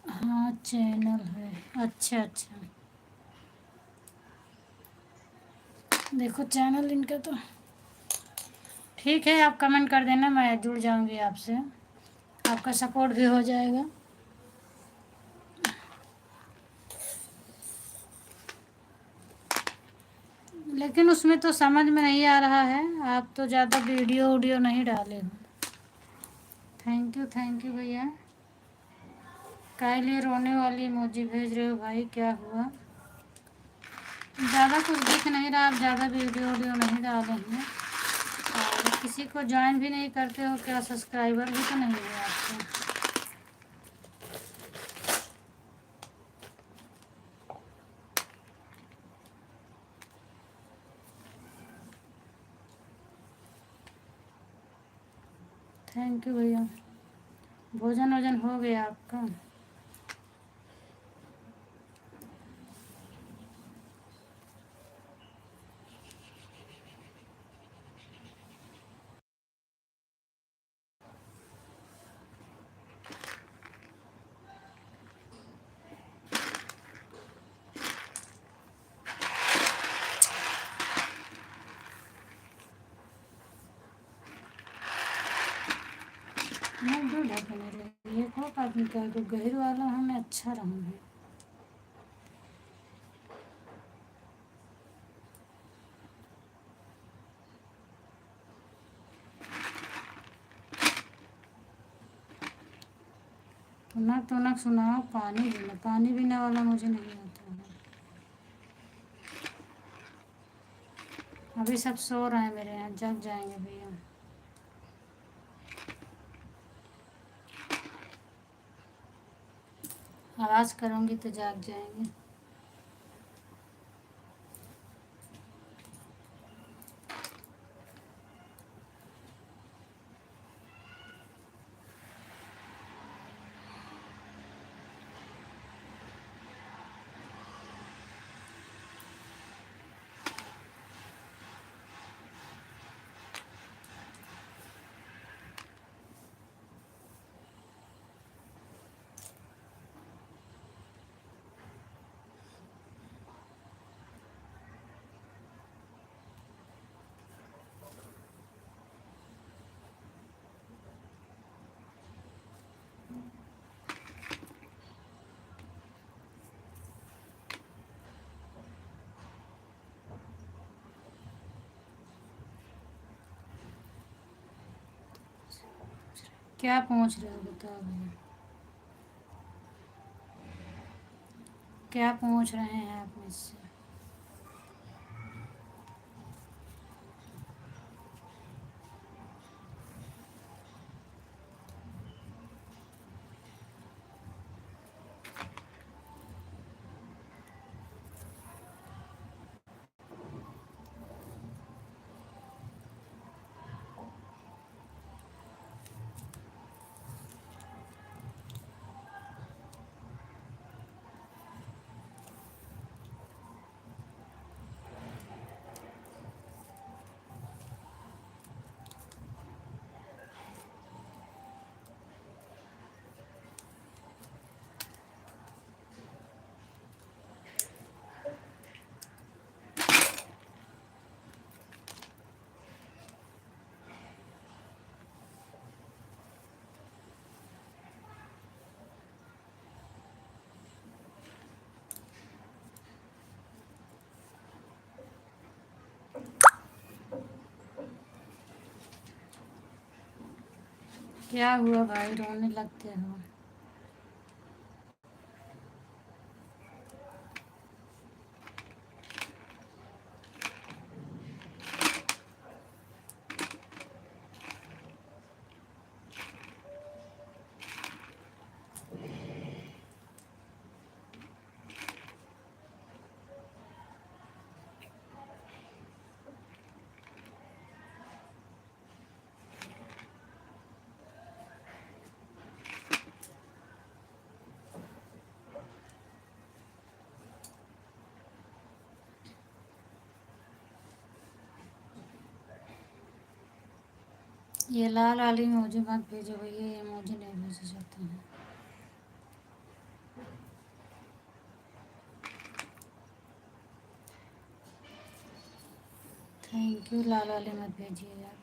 हाँ, चैनल है। अच्छा अच्छा, देखो चैनल इनका तो ठीक है। आप कमेंट कर देना, मैं जुड़ जाऊंगी आपसे, आपका सपोर्ट भी हो जाएगा। लेकिन उसमें तो समझ में नहीं आ रहा है, आप तो ज़्यादा वीडियो नहीं डाले हो। थैंक यू भैया। काहे लिए रोने वाली इमोजी भेज रहे हो भाई, क्या हुआ? ज़्यादा कुछ दिख नहीं रहा, आप ज़्यादा वीडियो नहीं डाले हैं और किसी को ज्वाइन भी नहीं करते हो क्या? सब्सक्राइबर भी तो नहीं है आपके। थैंक यू भैया। भोजन वोजन हो गया आपका? मैं दो ढकने रही एक हो आदमी का तो गहर वाला हमें अच्छा रहूँगी। तुनक तुनक सुनाओ, पानी पीने वाला मुझे नहीं आता है। अभी सब सो रहे हैं मेरे यहाँ, जग जाएंगे भैया। आवाज़ करूँगी तो जाग जाएंगे। क्या पूछ रहे हो बताओ भैया, क्या पूछ रहे हैं आप मुझसे? क्या हुआ भाई, रोने लगते हो? ये लाल वाली इमोजी मत भेजो भैया, ये इमोजी नहीं भेजे जाते हैं। थैंक यू, लाल वाली मत भेजिए यार।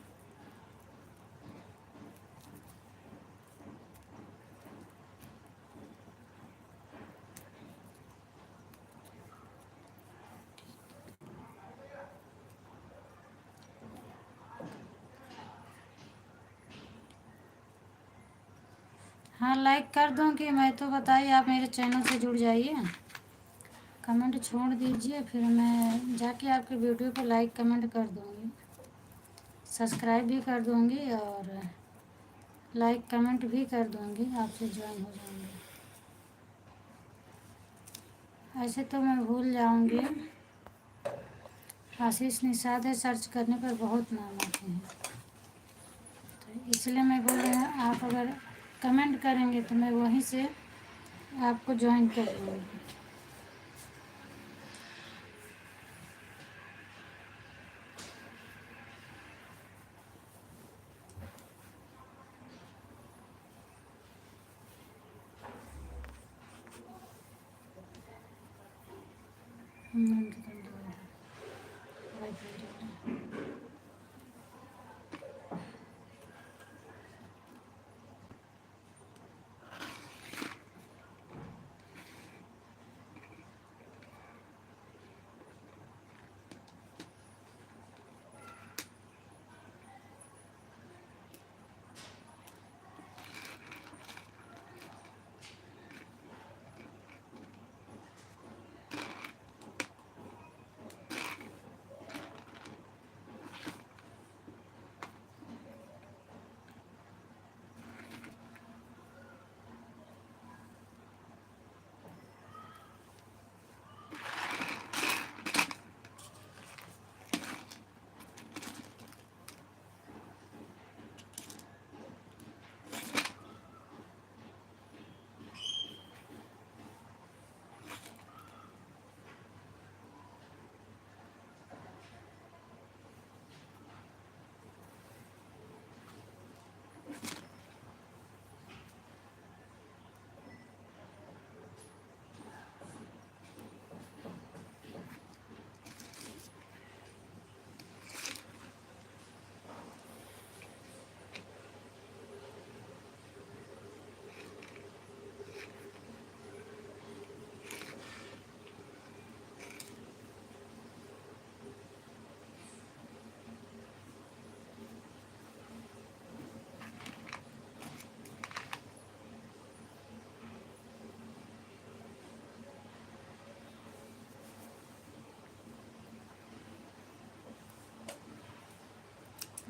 हाँ लाइक कर दूँगी मैं तो, बताइए आप मेरे चैनल से जुड़ जाइए, कमेंट छोड़ दीजिए, फिर मैं जाके आपके वीडियो पे लाइक कमेंट कर दूँगी, सब्सक्राइब भी कर दूँगी और लाइक कमेंट भी कर दूँगी, आपसे ज्वाइन हो जाऊँगी। ऐसे तो मैं भूल जाऊँगी, आशीष निषाद है सर्च करने पर बहुत नाम आते हैं, तो इसलिए मैं बोल रही हूँ आप अगर कमेंट करेंगे तो मैं वहीं से आपको ज्वाइन कर लूँगी।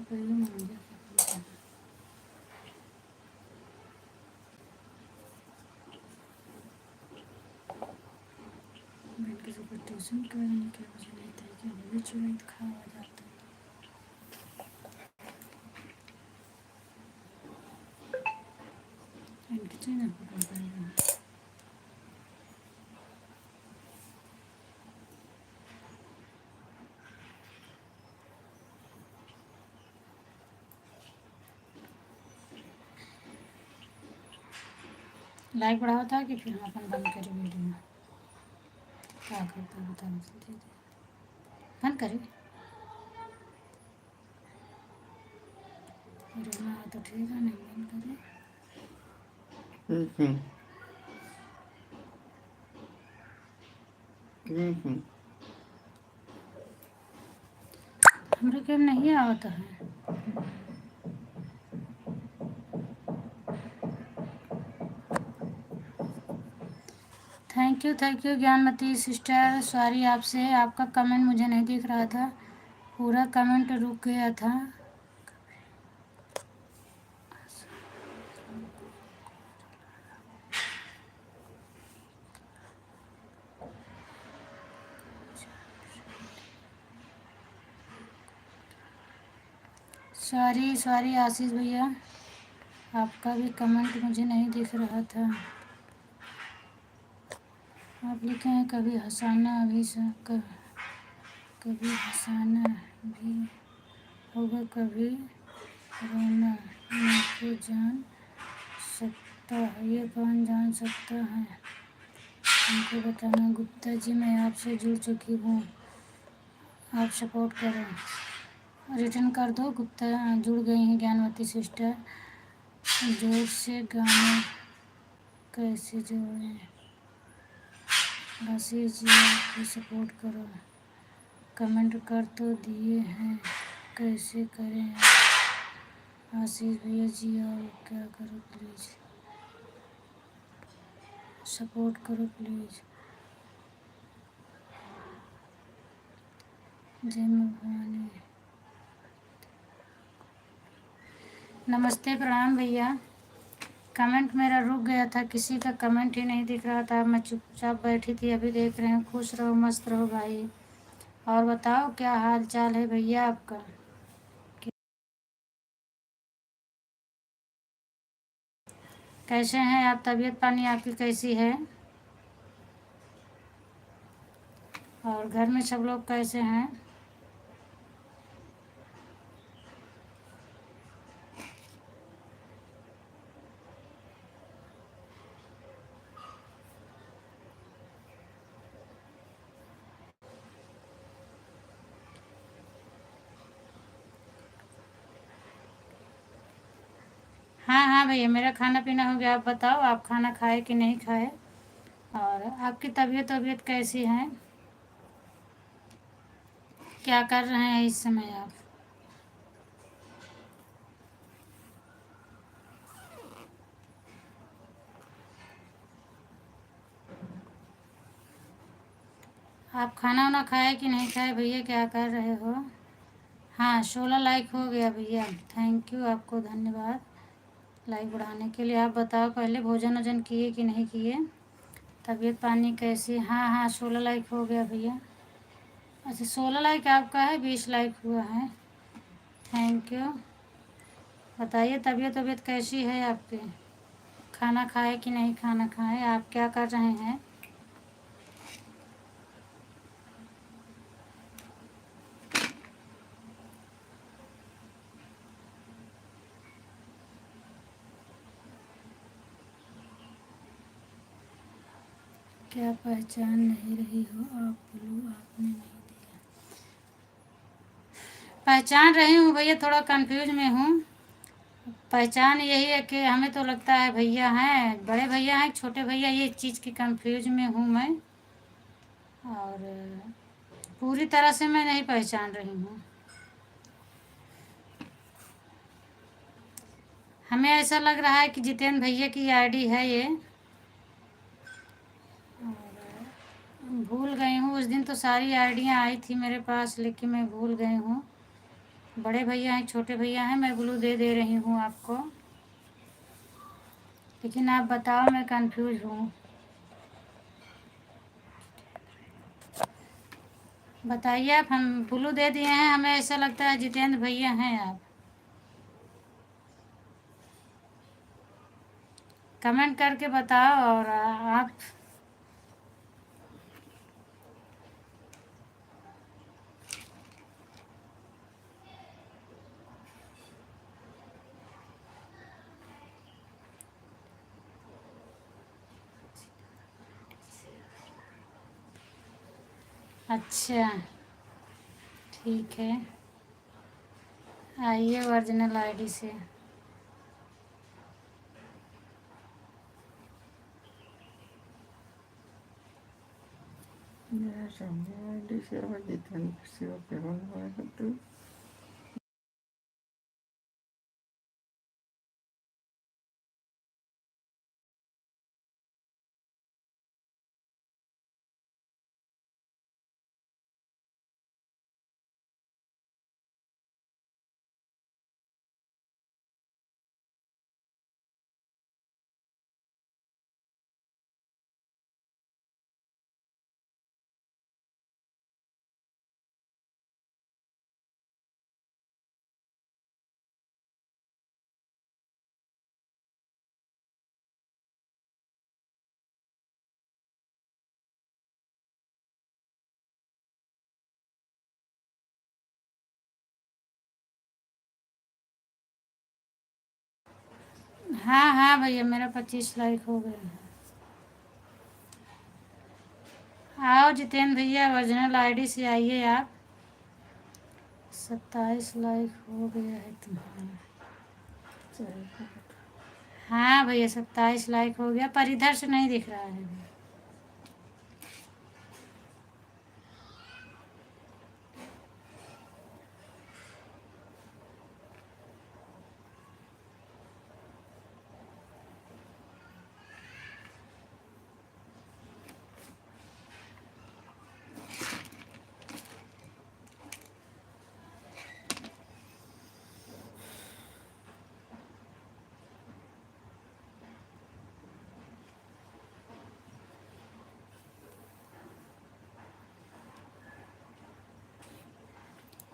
पहले मांझा था। बैठ के सुबह ट्यूशन करने के मुझे नहीं था कि अभी भी चुराई खा हो जाता है। इनके चैनल पर कर देगा। लाइक बढ़ाओ था कि फिर अपन बंद करें वीडियो। क्या करता है बता मुझे। बंद करें रोना है तो ठीक है, नहीं बंद करें। हमारे गेम नहीं आता है। Thank you Gyanmati sister. Sorry आपसे, आपका कमेंट मुझे नहीं दिख रहा था, पूरा कमेंट रुक गया था। सॉरी आशीष भैया, आपका भी कमेंट मुझे नहीं दिख रहा था। आप लिखे हैं कभी हंसाना कभी हंसाना भी होगा, कभी रोना नहीं जान सकता है। ये कौन जान सकता है, हमको बताना। गुप्ता जी मैं आपसे जुड़ चुकी हूँ, आप सपोर्ट करो। रिटर्न कर दो गुप्ता। जुड़ गई हैं ज्ञानवती सिस्टर। जोर से गाना कैसे जोड़ें, आशीष जी आप भी सपोर्ट करो। कमेंट कर तो दिए हैं, कैसे करें आशीष भैया जी, और क्या करो प्लीज़, सपोर्ट करो प्लीज़। जय मां भवानी। नमस्ते प्रणाम भैया। कमेंट मेरा रुक गया था, किसी का कमेंट ही नहीं दिख रहा था, मैं चुपचाप बैठी थी, अभी देख रहे हैं। खुश रहो मस्त रहो भाई। और बताओ क्या हाल चाल है भैया आपका। कैसे हैं आप, तबीयत पानी आपकी कैसी है, और घर में सब लोग कैसे हैं। हाँ भैया, मेरा खाना पीना हो गया। आप बताओ आप खाना खाए कि नहीं खाए, और आपकी तबीयत कैसी है, क्या कर रहे हैं इस समय आप। आप खाना वाना खाए कि नहीं खाए भैया, क्या कर रहे हो। हाँ 16 लाइक हो गया भैया, थैंक यू आपको, धन्यवाद लाइक बढ़ाने के लिए। आप बताओ पहले भोजन वोजन किए कि नहीं किए, तबीयत पानी कैसी। हाँ 16 लाइक हो गया भैया। अच्छा 16 लाइक आपका है, 20 लाइक हुआ है, थैंक यू। बताइए तबीयत कैसी है आपकी, खाना खाए कि नहीं खाना खाए, आप क्या कर रहे हैं। क्या पहचान नहीं रही हो आप, बोलो आपने नहीं दिया। पहचान रही हूँ भैया, थोड़ा कंफ्यूज में हूँ। पहचान यही है कि हमें तो लगता है भैया हैं, बड़े भैया हैं छोटे भैया, ये चीज़ की कंफ्यूज में हूँ मैं, और पूरी तरह से मैं नहीं पहचान रही हूँ। हमें ऐसा लग रहा है कि जितेंद्र भैया की आईडी है ये, और भूल गई हूँ। उस दिन तो सारी आईडियाँ आई थी मेरे पास, लेकिन मैं भूल गई हूँ बड़े भैया हैं छोटे भैया हैं, मैं ब्लू दे रही हूँ आपको, लेकिन आप बताओ, मैं कंफ्यूज हूँ। बताइए आप, हम ब्लू दे दिए हैं, हमें ऐसा लगता है जितेंद्र भैया हैं आप। कमेंट करके बताओ। और आप अच्छा ठीक है, आइए ओरिजिनल आईडी से। मेरा सामने आईडी से और जितेंद्र से ओके बनवाएगा तो हाँ हाँ भैया, मेरा 25 लाइक हो गया। आओ जितेंद्र भैया, ओरिजिनल आईडी से आइए आप। 27 लाइक हो गया है तुम्हारा। हाँ भैया, 27 लाइक हो गया, पर इधर से नहीं दिख रहा है।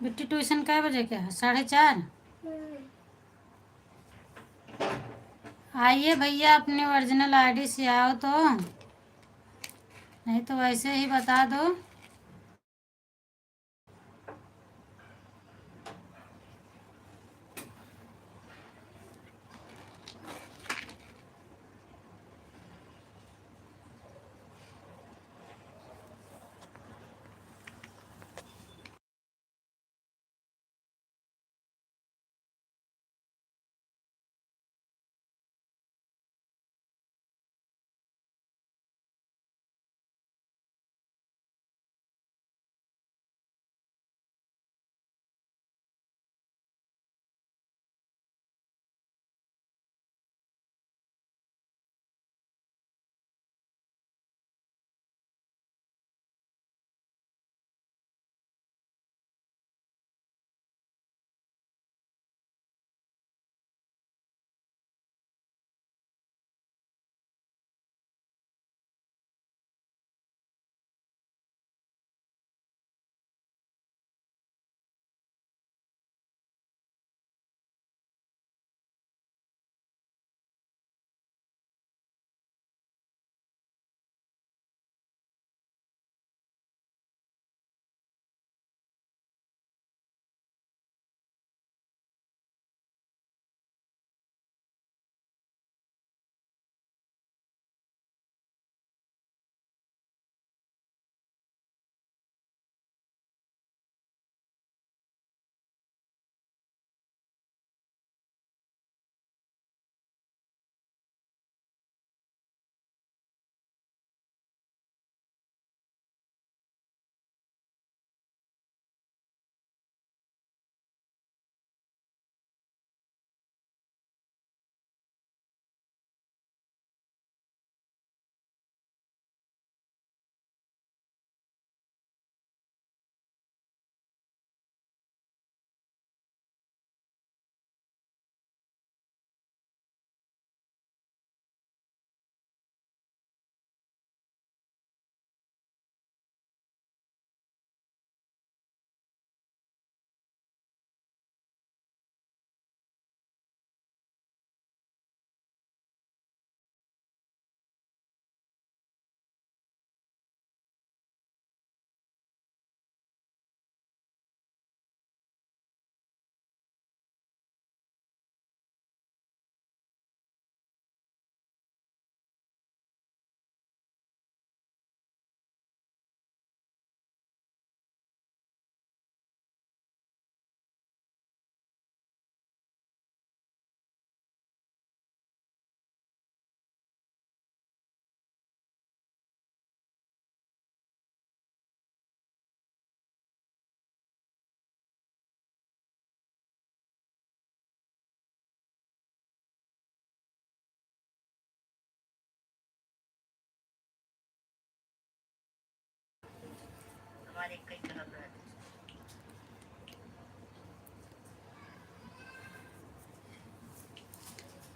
बिट्टी ट्यूशन कै बजे का है? 4:30। आइए भैया, अपनी ओरिजिनल आईडी से आओ तो, नहीं तो वैसे ही बता दो।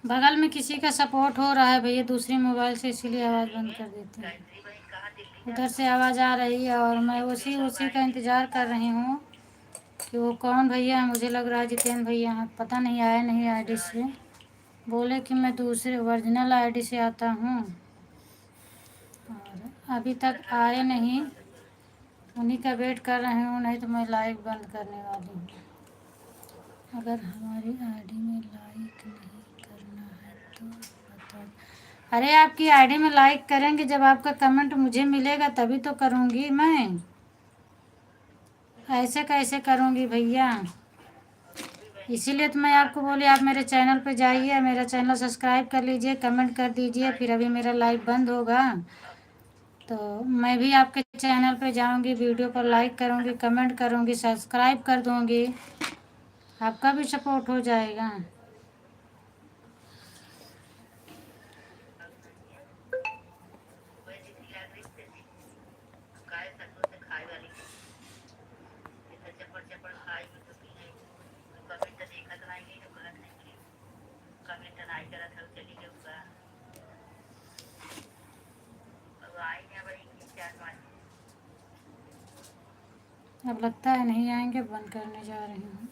बगल में किसी का सपोर्ट हो रहा है भैया दूसरी मोबाइल से, इसीलिए आवाज़ बंद कर देती हूँ। उधर से आवाज़ आ रही है और मैं उसी उसी का इंतज़ार कर रही हूँ कि वो कौन भैया है। मुझे लग रहा है जितेंद्र भैया हैं, पता नहीं आया नहीं आईडी से। बोले कि मैं दूसरे ओरिजिनल आईडी से आता हूँ और अभी तक आए नहीं, उन्हीं का वेट कर रही हूँ, नहीं तो मैं लाइव बंद करने वाली हूँ। अगर हमारी आईडी में लाइक नहीं करना है तो बता। अरे आपकी आईडी में लाइक करेंगे जब आपका कमेंट मुझे मिलेगा तभी तो करूँगी मैं, ऐसे कैसे करूँगी भैया। इसीलिए तो मैं आपको बोली आप मेरे चैनल पे जाइए, मेरा चैनल सब्सक्राइब कर लीजिए, कमेंट कर दीजिए। फिर अभी मेरा लाइव बंद होगा तो मैं भी आपके चैनल पे जाऊंगी, वीडियो पर लाइक करूंगी, कमेंट करूंगी, सब्सक्राइब कर दूंगी, आपका भी सपोर्ट हो जाएगा। अब लगता है नहीं आएंगे, बंद करने जा रही हूँ।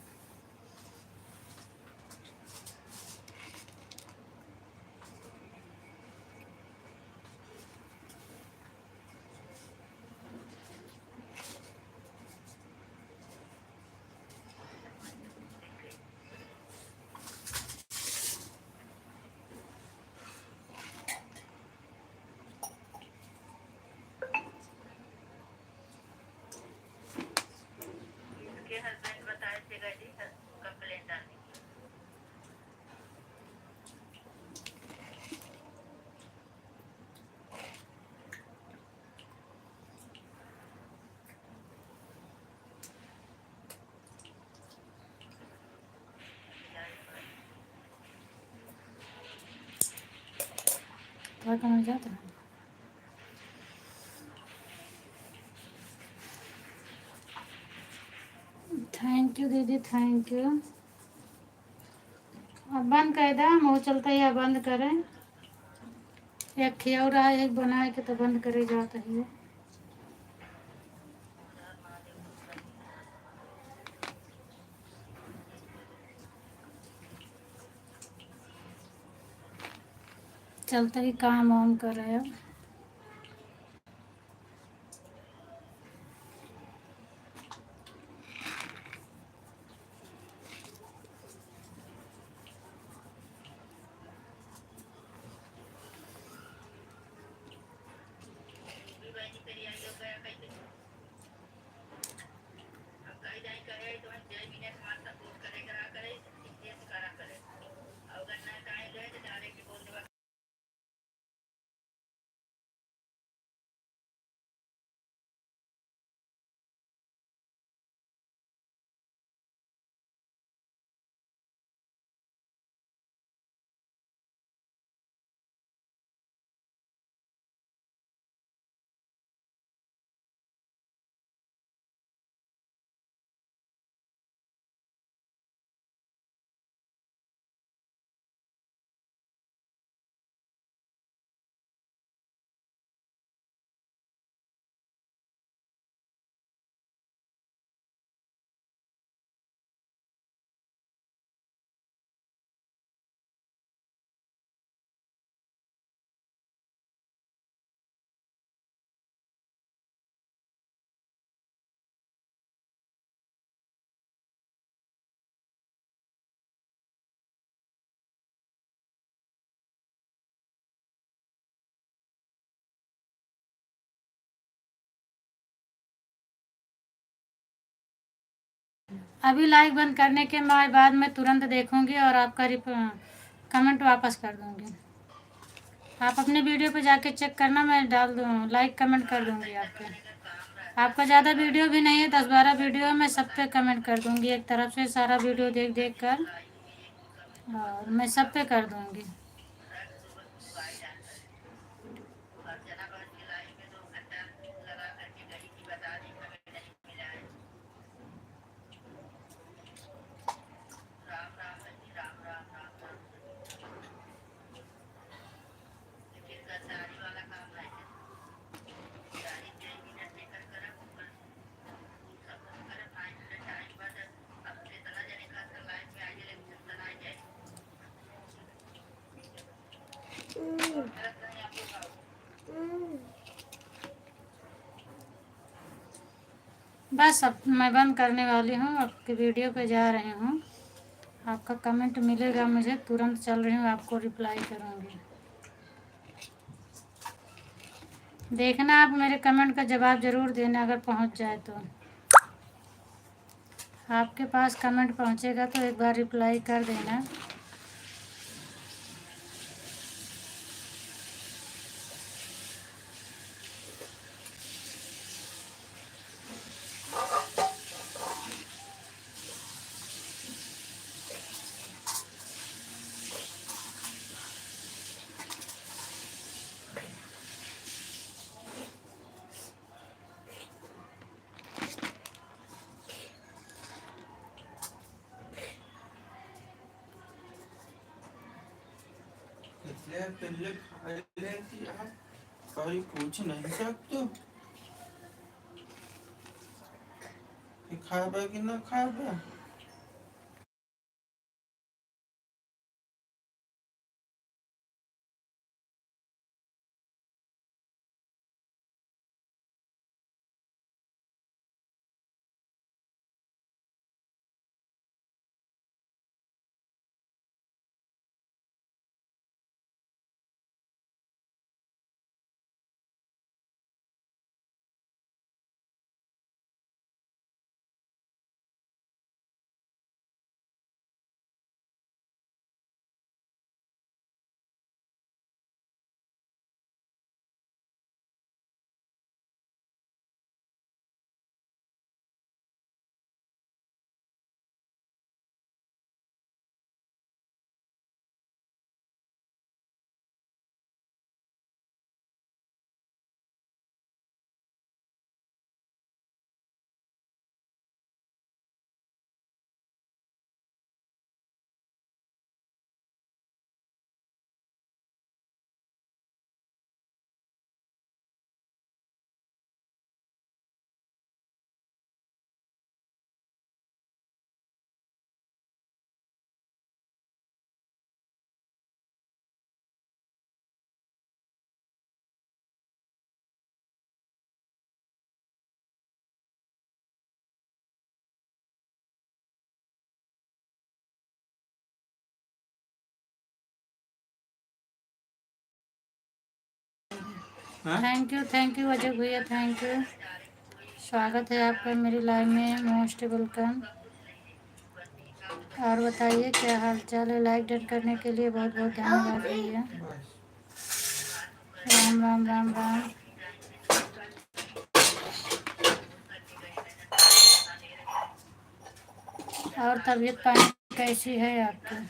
थोड़ा कम हो जाता है। थैंक यू दीदी, थैंक यू। अब बंद कर दे, मुँह चलता ही अब बंद करें। एक खिया रहा है, एक बनाए के तो बंद करे जाता है। चलता ही काम वाम कर रहे हो। अभी लाइव बंद करने के बाद मैं तुरंत देखूंगी और आपका कमेंट वापस कर दूंगी। आप अपने वीडियो पे जाके चेक करना, मैं डाल दूँ, लाइक कमेंट कर दूंगी आपके। आपका ज़्यादा वीडियो भी नहीं है, 10-12 वीडियो है, मैं सब पे कमेंट कर दूंगी एक तरफ से, सारा वीडियो देख देख कर और मैं सब पे कर दूंगी। बस अब मैं बंद करने वाली हूँ, आपकी वीडियो पे जा रही हूँ। आपका कमेंट मिलेगा मुझे, तुरंत चल रही हूँ, आपको रिप्लाई करूँगी। देखना आप मेरे कमेंट का जवाब ज़रूर देना अगर पहुँच जाए तो। आपके पास कमेंट पहुँचेगा तो एक बार रिप्लाई कर देना। इसलिए पहले खा लेती आप, कभी पूछ नहीं सकते कि खाबा कि ना खाबा। थैंक यू अजय भैया, थैंक यू। स्वागत है आपका मेरी लाइव में, मोस्ट वेलकम। और बताइए क्या हाल चाल है। लाइक डन करने के लिए बहुत बहुत धन्यवाद भैया। राम राम राम राम। और तबीयत पानी कैसी है आपकी?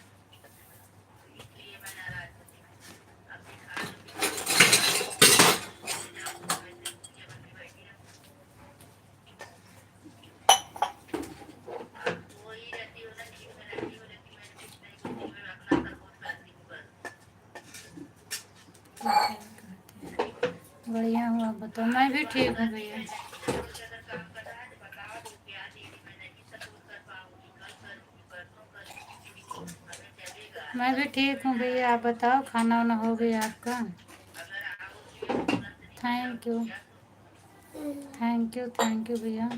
बढ़िया हूँ, आप बताओ। मैं भी ठीक हूँ भैया। मैं भी ठीक हूँ भैया, आप बताओ खाना वाना हो गया आपका? थैंक यू थैंक यू भैया।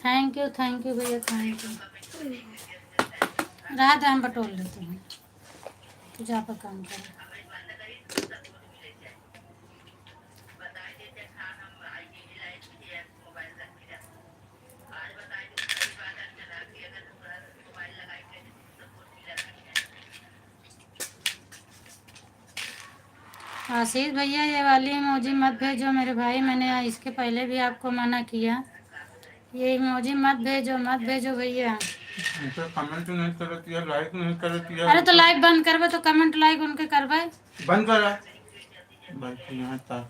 थैंक यू भैया, थैंक यू। रहा था, हम बटोर लेते हैं, तो जा पर काम करो। आशीष भैया ये वाली इमोजी मत भेजो मेरे भाई, मैंने इसके पहले भी आपको मना किया। ये इमोजी मत भेजो भैया। उनका कमेंट नहीं करती है, लाइक नहीं करती है। अरे तो लाइव बंद करबे तो कमेंट लाइक उनके करबे। बंद करा भाई यहाँ तक